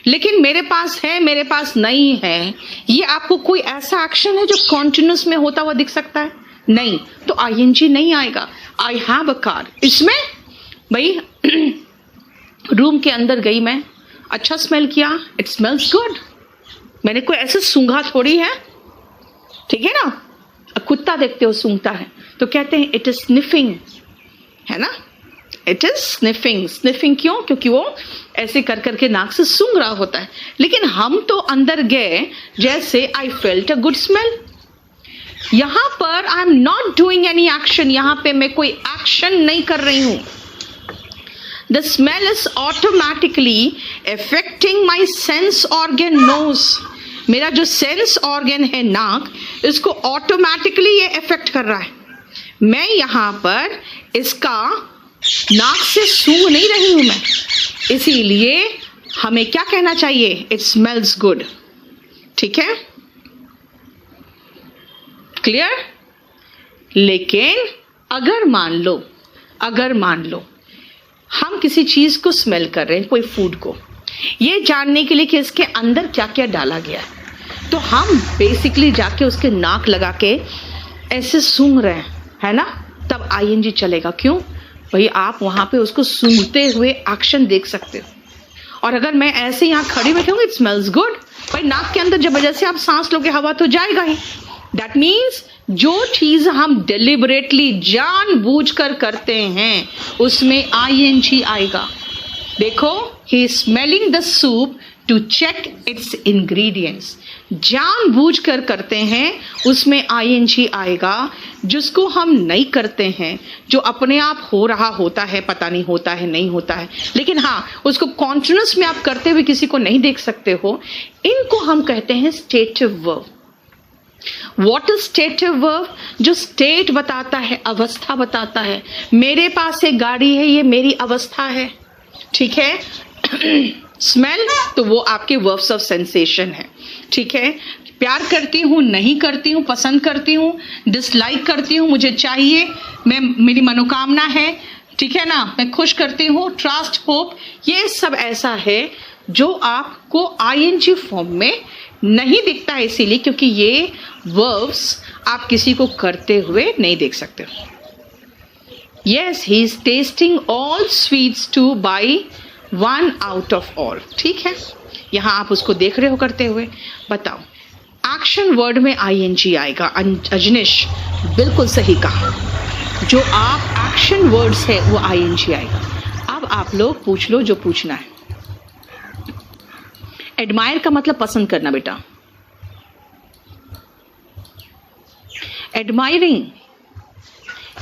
लेकिन मेरे पास है, मेरे पास नहीं है, ये आपको कोई ऐसा एक्शन है जो कॉन्टिन्यूस में होता हुआ दिख सकता है? नहीं, तो आईएनजी नहीं आएगा। आई हैव अ कार, इसमें भाई रूम के अंदर गई मैं, अच्छा स्मेल किया, इट स्मेल्स गुड। मैंने कोई ऐसे सूंघा थोड़ी है, ठीक है ना? कुत्ता देखते हो सूंघता है तो कहते हैं इट इज स्निफिंग, है ना? It is sniffing. स्निफिंग क्यों? क्योंकि वो ऐसे कर करके नाक से सूंघ रहा होता है। लेकिन हम तो अंदर गए जैसे I felt a good smell. यहां पर I am not doing any action, यहां पे मैं कोई एक्शन नहीं कर रही हूं। The smell is automatically affecting my sense organ nose. मेरा जो सेंस ऑर्गन है नाक, इसको ऑटोमेटिकली ये इफेक्ट कर रहा है। मैं यहां पर इसका नाक से सूंघ नहीं रही हूं मैं, इसीलिए हमें क्या कहना चाहिए? It smells good. ठीक है, क्लियर? लेकिन अगर मान लो हम किसी चीज को स्मेल कर रहे हैं, कोई फूड को, ये जानने के लिए कि इसके अंदर क्या क्या डाला गया है, तो हम बेसिकली जाके उसके नाक लगा के ऐसे सूंघ रहे हैं, है ना? तब आईएनजी चलेगा। क्यों? भाई आप वहां पे उसको सूंघते हुए एक्शन देख सकते हो। और अगर मैं ऐसे यहाँ खड़ी में कहूँगी इट स्मेल्स गुड, भाई नाक के अंदर जबरदस्ती आप सांस लोगे, हवा तो जाएगा ही। दैट मीन्स जो चीज हम डिलिबरेटली जानबूझकर करते हैं उसमें आईएनजी आएगा। देखो, he is smelling the soup to check its ingredients. जानबूझकर करते हैं उसमें आईएनजी आएगा। जिसको हम नहीं करते हैं, जो अपने आप हो रहा होता है, पता नहीं होता है नहीं होता है, लेकिन हाँ उसको कॉन्टिन्यूस में आप करते हुए किसी को नहीं देख सकते हो, इनको हम कहते हैं stative verb. What is stative verb? जो स्टेट बताता है, अवस्था बताता है। मेरे पास एक गाड़ी है, ये मेरी अवस्था है। ठीक है। स्मेल तो वो आपके वर्ब्स ऑफ सेंसेशन है। ठीक है। प्यार करती हूँ, नहीं करती हूँ, पसंद करती हूँ, डिसलाइक करती हूँ, मुझे चाहिए, मैं, मेरी मनोकामना है, ठीक है ना, मैं खुश करती हूँ, ट्रस्ट, होप, ये सब ऐसा है जो आपको आईएनजी फॉर्म में नहीं दिखता है, इसीलिए क्योंकि ये वर्ब्स आप किसी को करते हुए नहीं देख सकते। Yes, he is testing all sweets two by 1 out of all। ठीक है, यहां आप उसको देख रहे हो करते हुए। बताओ, एक्शन वर्ड में आईएनजी आएगा। अजनिश बिल्कुल सही कहा, जो आप एक्शन वर्ड्स है वो आईएनजी आएगा। अब आप लोग पूछ लो जो पूछना है। एडमायर का मतलब पसंद करना बेटा। एडमायरिंग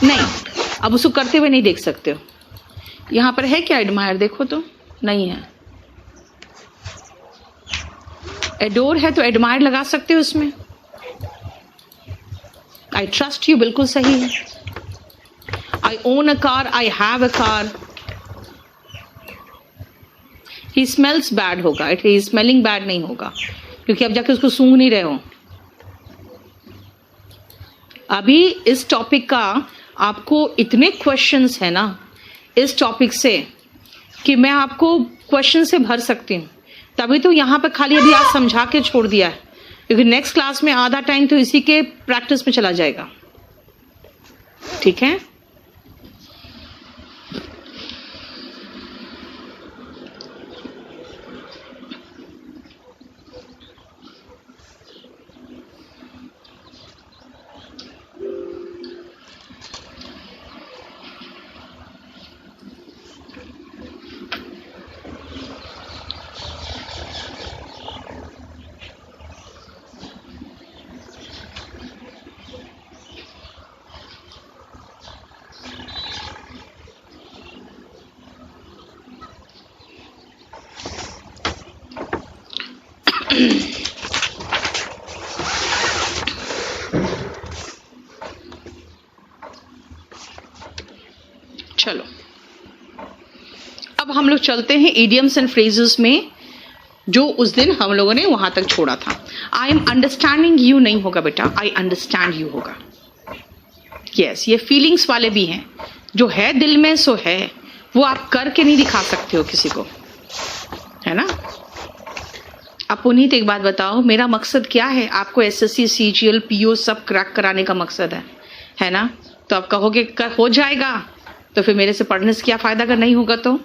नहीं, अब उसको करते हुए नहीं देख सकते हो। यहां पर है क्या एडमायर? देखो तो नहीं है। एडोर है तो एडमायर लगा सकते हो उसमें। आई ट्रस्ट यू बिल्कुल सही है। I own a car, I have a car. He smells bad होगा, इट ही स्मेलिंग बैड नहीं होगा, क्योंकि अब जाके उसको सूंघ नहीं रहे हो। अभी इस टॉपिक का आपको इतने क्वेश्चंस है ना इस टॉपिक से कि मैं आपको क्वेश्चन से भर सकती हूँ। तभी तो यहाँ पे खाली अभी आज समझा के छोड़ दिया है, क्योंकि नेक्स्ट क्लास में आधा टाइम तो इसी के प्रैक्टिस में चला जाएगा। ठीक है। चलो अब हम लोग चलते हैं इडियम्स एंड फ्रेजेस में, जो उस दिन हम लोगों ने वहां तक छोड़ा था। आई एम अंडरस्टैंडिंग यू नहीं होगा बेटा, आई अंडरस्टैंड यू होगा। यस, ये फीलिंग्स वाले भी हैं, जो है दिल में सो है, वो आप करके नहीं दिखा सकते हो किसी को, है ना। अब पुनीत एक बात बताओ, मेरा मकसद क्या है? आपको एसएससी, सीजीएल, पीओ सब क्रैक कराने का मकसद है ना। तो आप कहोगे हो जाएगा, तो फिर मेरे से पढ़ने से क्या फ़ायदा अगर नहीं होगा तो।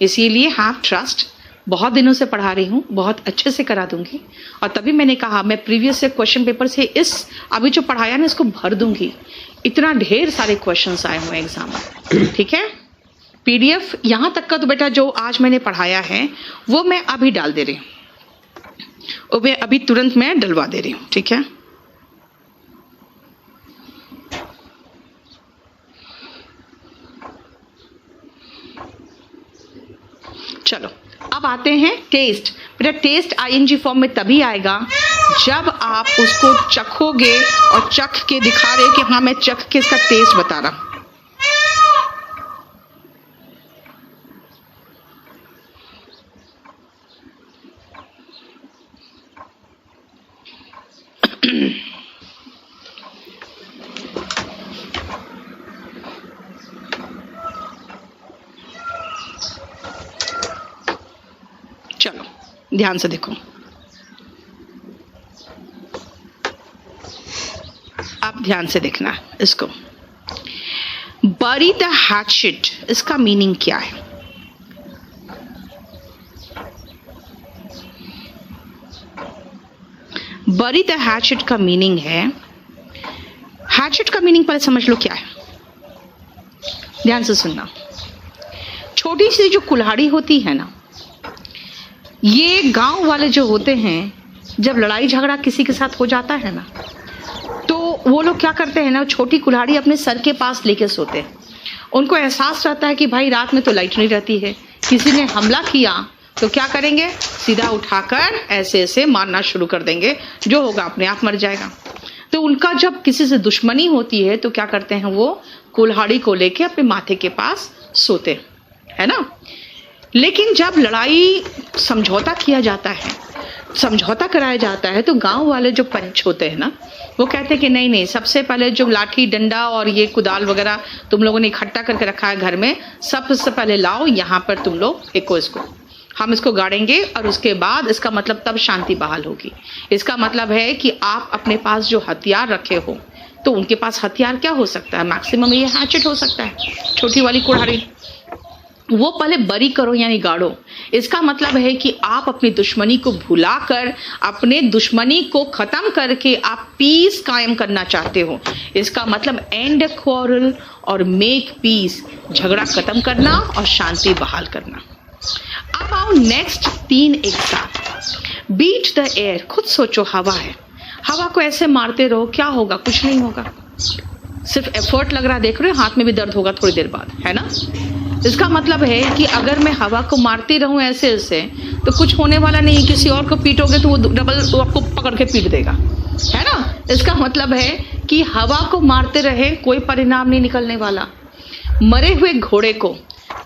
इसीलिए हैव ट्रस्ट, बहुत दिनों से पढ़ा रही हूँ, बहुत अच्छे से करा दूंगी। और तभी मैंने कहा मैं प्रीवियस से क्वेश्चन पेपर से इस अभी जो पढ़ाया ना इसको भर दूंगी। इतना ढेर सारे क्वेश्चंस आए हुए हैं एग्जाम में, ठीक है। पीडीएफ यहाँ तक का तो बेटा जो आज मैंने पढ़ाया है वो मैं अभी डाल दे रही हूँ, वो मैं अभी तुरंत मैं डलवा दे रही हूँ, ठीक है। चलो अब आते हैं टेस्ट। बेटा टेस्ट आईएनजी फॉर्म में तभी आएगा जब आप उसको चखोगे और चख के दिखा रहे कि हाँ मैं चख के इसका टेस्ट बता रहा हूं। चलो ध्यान से देखो, आप ध्यान से देखना इसको। बरी द हैचेट, इसका मीनिंग क्या है? बरी द हैचेट का मीनिंग है, हैचेट का मीनिंग पहले समझ लो क्या है, ध्यान से सुनना। छोटी सी जो कुल्हाड़ी होती है ना, ये गांव वाले जो होते हैं जब लड़ाई झगड़ा किसी के साथ हो जाता है ना, तो वो लोग क्या करते हैं ना, छोटी कुल्हाड़ी अपने सर के पास लेके सोते हैं। उनको एहसास रहता है कि भाई रात में तो लाइट नहीं रहती है, किसी ने हमला किया तो क्या करेंगे, सीधा उठाकर ऐसे ऐसे मारना शुरू कर देंगे, जो होगा अपने आप मर जाएगा। तो उनका जब किसी से दुश्मनी होती है तो क्या करते हैं, वो कुल्हाड़ी को लेके अपने माथे के पास सोते, है ना। लेकिन जब लड़ाई समझौता किया जाता है, समझौता कराया जाता है, तो गांव वाले जो पंच होते हैं ना, वो कहते हैं कि नहीं नहीं, सबसे पहले जो लाठी डंडा और ये कुदाल वगैरह तुम लोगों ने इकट्ठा करके रखा है घर में, सबसे पहले लाओ यहाँ पर, तुम लोग फेंको इसको, हम इसको गाड़ेंगे और उसके बाद इसका मतलब तब शांति बहाल होगी। इसका मतलब है कि आप अपने पास जो हथियार रखे हो, तो उनके पास हथियार क्या हो सकता है, मैक्सिमम ये हैचेट हो सकता है, छोटी वाली कुल्हाड़ी, वो पहले बरी करो यानी गाड़ो। इसका मतलब है कि आप अपनी दुश्मनी को भुलाकर, अपने दुश्मनी को खत्म करके आप पीस कायम करना चाहते हो। इसका मतलब एंड क्वारल और मेक पीस, झगड़ा खत्म करना और शांति बहाल करना। अब आओ नेक्स्ट 3 एक साथ। बीट द एयर, खुद सोचो, हवा है, हवा को ऐसे मारते रहो, क्या होगा, कुछ नहीं होगा, सिर्फ एफर्ट लग रहा, देख रहे हो हाथ में भी दर्द होगा थोड़ी देर बाद, है ना। इसका मतलब है कि अगर मैं हवा को मारती रहूं ऐसे ऐसे, तो कुछ होने वाला नहीं, किसी और को पीटोगे तो वो डबल वो आपको पकड़ के पीट देगा, है ना। इसका मतलब है कि हवा को मारते रहे, कोई परिणाम नहीं निकलने वाला। मरे हुए घोड़े को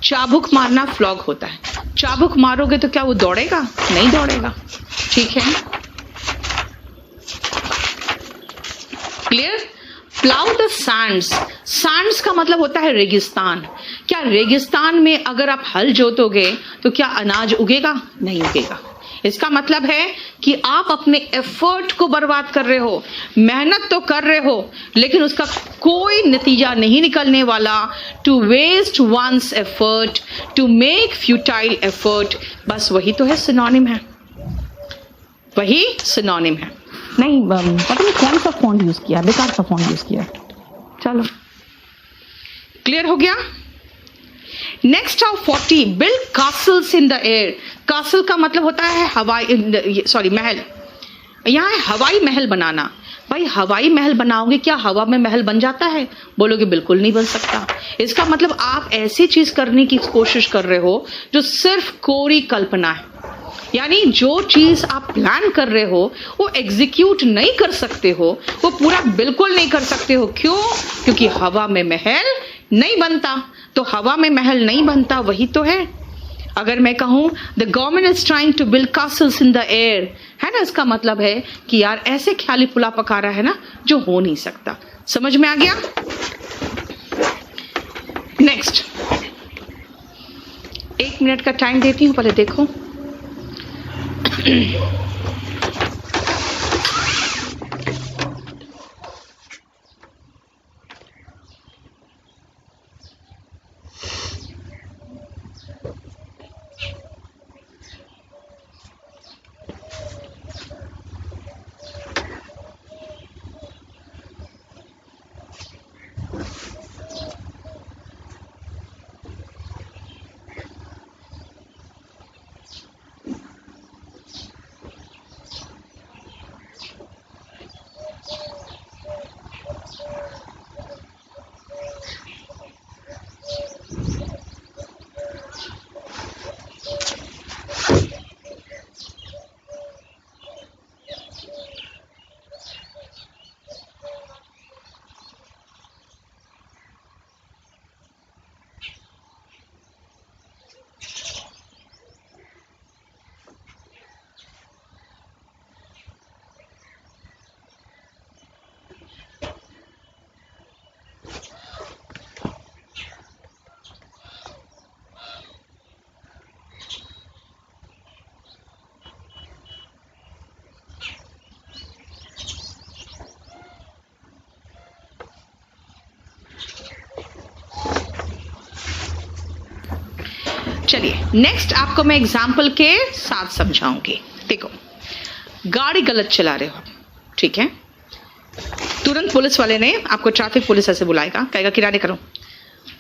चाबुक मारना फ्लॉग होता है, चाबुक मारोगे तो क्या वो दौड़ेगा, नहीं दौड़ेगा, ठीक है, clear. Plough the Sands, Sands का मतलब होता है रेगिस्तान। क्या रेगिस्तान में अगर आप हल जोतोगे तो क्या अनाज उगेगा, नहीं उगेगा। इसका मतलब है कि आप अपने एफर्ट को बर्बाद कर रहे हो, मेहनत तो कर रहे हो लेकिन उसका कोई नतीजा नहीं निकलने वाला। To waste one's effort, to make futile effort, बस वही तो है, सिनोनिम है, वही सिनोनिम है। नहीं पता नहीं कौन सा फॉन्ट यूज किया, बेकार सा फॉन्ट यूज किया। चलो क्लियर हो गया। Next of 40, build castles in the air. Castle का मतलब होता है हवाई, सॉरी महल, यहाँ है हवाई महल बनाना। भाई हवाई महल बनाओगे, क्या हवा में महल बन जाता है, बोलोगे बिल्कुल नहीं बन सकता। इसका मतलब आप ऐसी चीज करने की कोशिश कर रहे हो जो सिर्फ कोरी कल्पना है, यानी जो चीज आप प्लान कर रहे हो वो एग्जीक्यूट नहीं कर सकते हो, वो पूरा बिल्कुल नहीं कर सकते हो। क्यों? क्योंकि हवा में महल नहीं बनता। तो हवा में महल नहीं बनता, वही तो है। अगर मैं कहूं the government is trying to build castles in the air, है ना, इसका मतलब है कि यार ऐसे ख्याली पुला पका रहा है ना जो हो नहीं सकता। समझ में आ गया? नेक्स्ट, 1 मिनट का टाइम देती हूं, पहले देखो। चलिए नेक्स्ट आपको मैं एग्जाम्पल के साथ समझाऊंगी। देखो, गाड़ी गलत चला रहे हो, ठीक है, तुरंत पुलिस वाले ने आपको, ट्रैफिक पुलिस ऐसे बुलाएगा, कहेगा किनारे करो,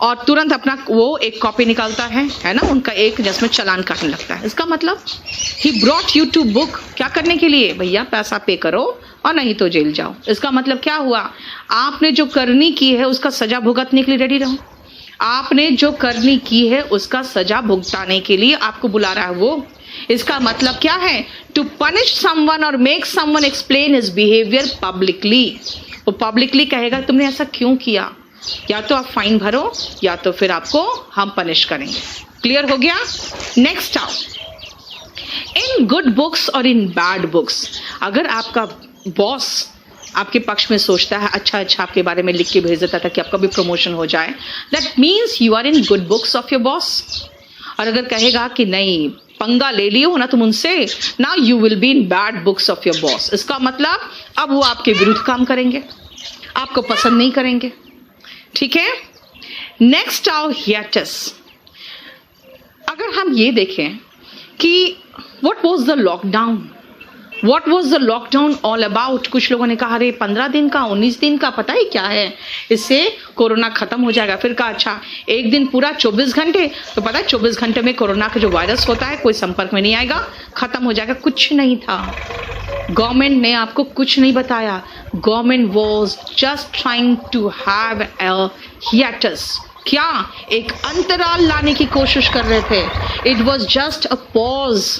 और तुरंत अपना वो एक कॉपी निकालता है ना, उनका एक, जिसमें चालान काटने लगता है। इसका मतलब he brought you to book, क्या करने के लिए? भैया पैसा पे करो और नहीं तो जेल जाओ। इसका मतलब क्या हुआ? आपने जो करनी की है उसका सजा भुगतने के लिए रेडी रहो। आपने जो करनी की है उसका सजा भुगताने के लिए आपको बुला रहा है वो। इसका मतलब क्या है? टू पनिश समवन और make someone explain his behaviour publicly. वो पब्लिकली कहेगा तुमने ऐसा क्यों किया, या तो आप फाइन भरो या तो फिर आपको हम पनिश करेंगे। क्लियर हो गया? नेक्स्ट आओ, इन गुड बुक्स और इन बैड बुक्स, अगर आपका बॉस आपके पक्ष में सोचता है, अच्छा आपके बारे में लिख के भेज देता था कि आपका भी प्रमोशन हो जाए, that means you are in good books of your boss. और अगर कहेगा कि नहीं, पंगा ले लियो हो ना तुम उनसे, now you will be in bad books of your boss. इसका मतलब अब वो आपके विरुद्ध काम करेंगे, आपको पसंद नहीं करेंगे। ठीक है, नेक्स्ट आओ हियटस। अगर हम ये देखें कि what was the lockdown, What was the lockdown all about? कुछ लोगों ने कहा अरे 15 दिन का, 19 दिन का, पता ही क्या है, इससे कोरोना खत्म हो जाएगा। फिर कहा अच्छा एक दिन पूरा 24 घंटे, तो पता है 24 घंटे में कोरोना का जो वायरस होता है कोई संपर्क में नहीं आएगा, खत्म हो जाएगा। कुछ नहीं था, गवर्नमेंट ने आपको कुछ नहीं बताया। Government was just trying to have a hiatus, क्या एक अंतराल लाने की कोशिश कर रहे थे। It was just a pause.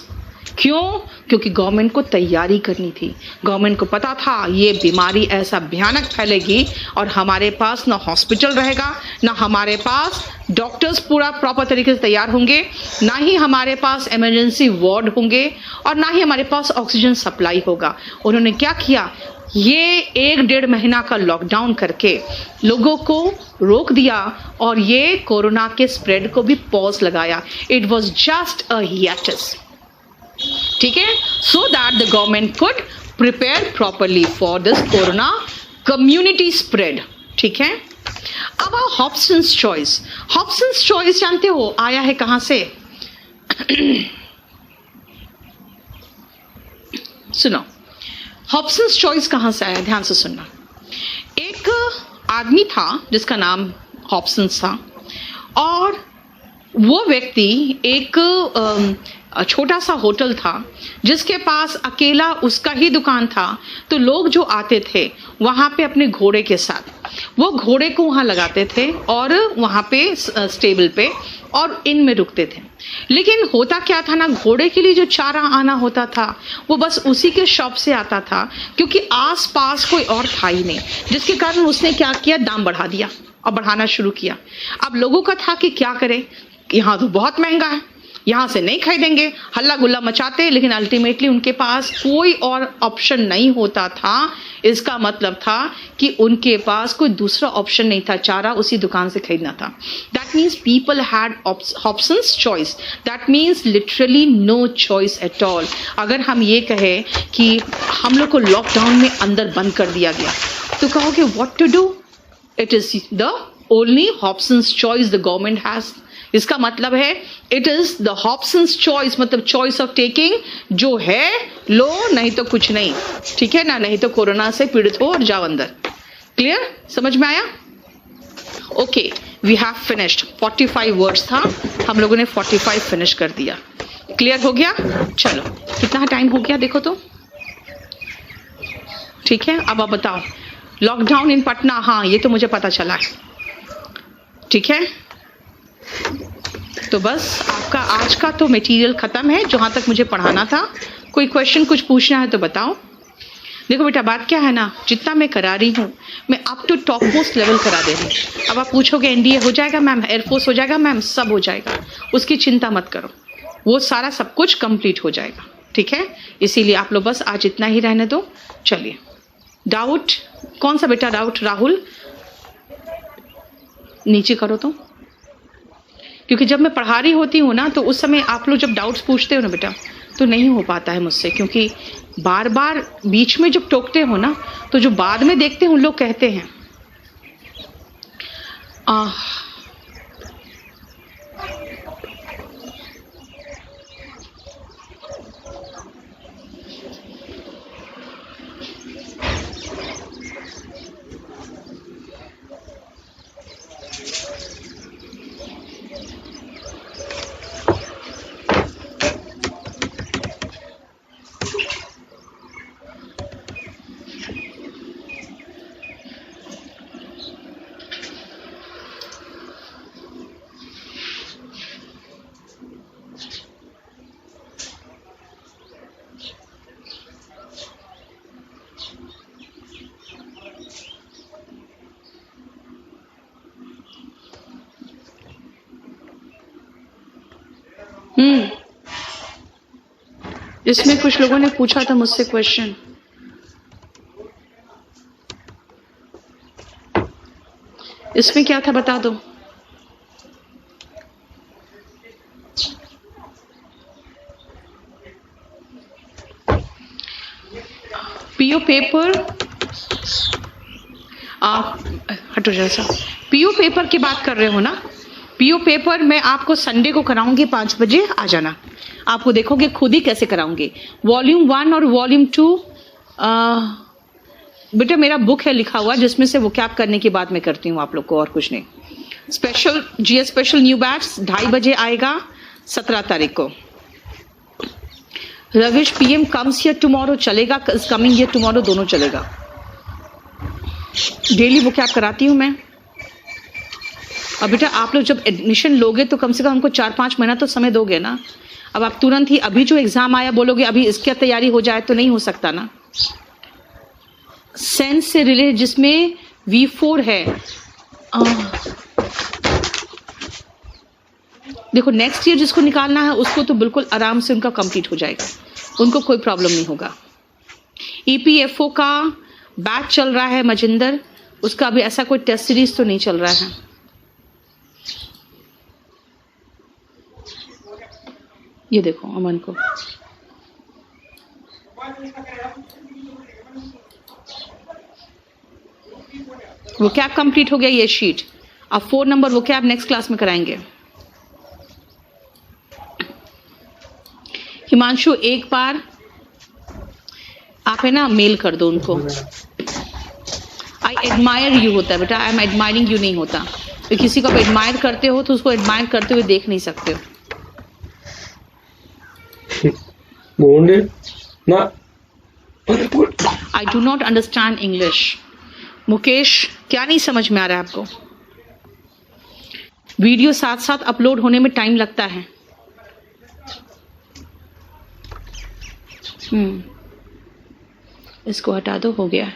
क्यों? क्योंकि गवर्नमेंट को तैयारी करनी थी। गवर्नमेंट को पता था ये बीमारी ऐसा भयानक फैलेगी और हमारे पास ना हॉस्पिटल रहेगा, ना हमारे पास डॉक्टर्स पूरा प्रॉपर तरीके से तैयार होंगे, ना ही हमारे पास इमरजेंसी वार्ड होंगे, और ना ही हमारे पास ऑक्सीजन सप्लाई होगा। उन्होंने क्या किया, ये 1-1.5 महीना का लॉकडाउन करके लोगों को रोक दिया और ये कोरोना के स्प्रेड को भी पॉज लगाया। इट वॉज जस्ट अ हियटस, ठीक है, so that the government could prepare properly for this corona community spread। ठीक है, अब हॉब्सन्स चॉइस। हॉब्सन्स चॉइस जानते हो आया है कहां से? सुनो, हॉब्सन्स चॉइस कहां से आया, ध्यान से सुनना। एक आदमी था जिसका नाम हॉब्सन्स था, और वो व्यक्ति एक छोटा सा होटल था जिसके पास अकेला उसका ही दुकान था। तो लोग जो आते थे वहाँ पे अपने घोड़े के साथ, वो घोड़े को वहाँ लगाते थे और वहाँ पे स्टेबल पे और इन में रुकते थे। लेकिन होता क्या था ना, घोड़े के लिए जो चारा आना होता था वो बस उसी के शॉप से आता था, क्योंकि आस पास कोई और था ही नहीं, जिसके कारण उसने क्या किया, दाम बढ़ा दिया और बढ़ाना शुरू किया। अब लोगों का था कि क्या करें, यहाँ तो बहुत महंगा है, यहाँ से नहीं खरीदेंगे, हल्ला गुल्ला मचाते, लेकिन अल्टीमेटली उनके पास कोई और ऑप्शन नहीं होता था। इसका मतलब था कि उनके पास कोई दूसरा ऑप्शन नहीं था, चारा उसी दुकान से खरीदना था। That means people had options, choice, that means literally no choice at all. अगर हम ये कहें कि हम लोग को लॉकडाउन में अंदर बंद कर दिया गया, तो कहोगे what to do, it is the only options choice the government has. इसका मतलब है it is the Hobson's choice, मतलब चॉइस ऑफ टेकिंग, जो है लो, नहीं तो कुछ नहीं, ठीक है ना, नहीं तो कोरोना से पीड़ित हो और जाओ अंदर। क्लियर, समझ में आया? Okay, we have finished. 45 words था, हम लोगों ने 45 फिनिश कर दिया। क्लियर हो गया? चलो, कितना टाइम हो गया देखो तो, ठीक है। अब आप बताओ, लॉकडाउन इन पटना, हाँ ये तो मुझे पता चला है, ठीक है। तो बस आपका आज का तो मटेरियल खत्म है, जहां तक मुझे पढ़ाना था। कोई क्वेश्चन कुछ पूछना है तो बताओ। देखो बेटा, बात क्या है ना, जितना मैं करा रही हूँ, मैं up to top most level करा दे रही हूँ। अब आप पूछोगे एनडीए हो जाएगा मैम, एयरफोर्स हो जाएगा मैम, सब हो जाएगा, उसकी चिंता मत करो, वो सारा सब कुछ कंप्लीट हो जाएगा, ठीक है। इसीलिए आप लोग बस आज इतना ही रहने दो। चलिए, डाउट कौन सा बेटा, डाउट राहुल नीचे करो तो, क्योंकि जब मैं पढ़ा रही होती हूँ ना, तो उस समय आप लोग जब डाउट्स पूछते हो ना बेटा, तो नहीं हो पाता है मुझसे, क्योंकि बार बार बीच में जब टोकते हो ना, तो जो बाद में देखते हैं उन लोग कहते हैं इसमें कुछ लोगों ने पूछा था मुझसे क्वेश्चन, इसमें क्या था बता दो। पीओ पेपर, हटो जरा सा, पीओ पेपर की बात कर रहे हो ना। पीओ पेपर मैं आपको संडे को कराऊंगी, 5 बजे आ जाना, आपको देखोगे खुद ही कैसे कराऊंगी। वॉल्यूम 1 और वॉल्यूम 2 बेटा मेरा बुक है लिखा हुआ, जिसमें से वो कैप करने की बात मैं करती हूँ आप लोग को, और कुछ नहीं। Special GS special new batch 2:30 बजे आएगा 17 तारीख को। रविश पीएम कम्स हियर टुमारो चलेगा, कमिंग हियर टुमारो दोनों चलेगा। डेली वो कैप कराती हूँ मैं। अब बेटा आप लोग जब एडमिशन लोगे तो कम से कम हमको 4-5 महीना तो समय दोगे ना। अब आप तुरंत ही अभी जो एग्जाम आया बोलोगे अभी इसकी तैयारी हो जाए, तो नहीं हो सकता ना। सेंस से रिलेटेड जिसमें V4 है, देखो नेक्स्ट ईयर जिसको निकालना है उसको तो बिल्कुल आराम से उनका कंप्लीट हो जाएगा, उनको कोई प्रॉब्लम नहीं होगा। EPFO का बैच चल रहा है मजिंदर, उसका अभी ऐसा कोई टेस्ट सीरीज तो नहीं चल रहा है। ये देखो अमन को, वो कैब कंप्लीट हो गया ये शीट। अब 4 नंबर वो कैब नेक्स्ट क्लास में कराएंगे। हिमांशु एक बार आप है ना मेल कर दो उनको। आई एडमायर यू होता है बेटा, आई एम एडमायरिंग यू नहीं होता। तो किसी को आप एडमायर करते हो तो उसको एडमायर करते हुए देख नहीं सकते हो। I do not understand English. Mukesh क्या नहीं समझ में आ रहा है आपको? वीडियो साथ साथ अपलोड होने में टाइम लगता है। इसको हटा दो, हो गया।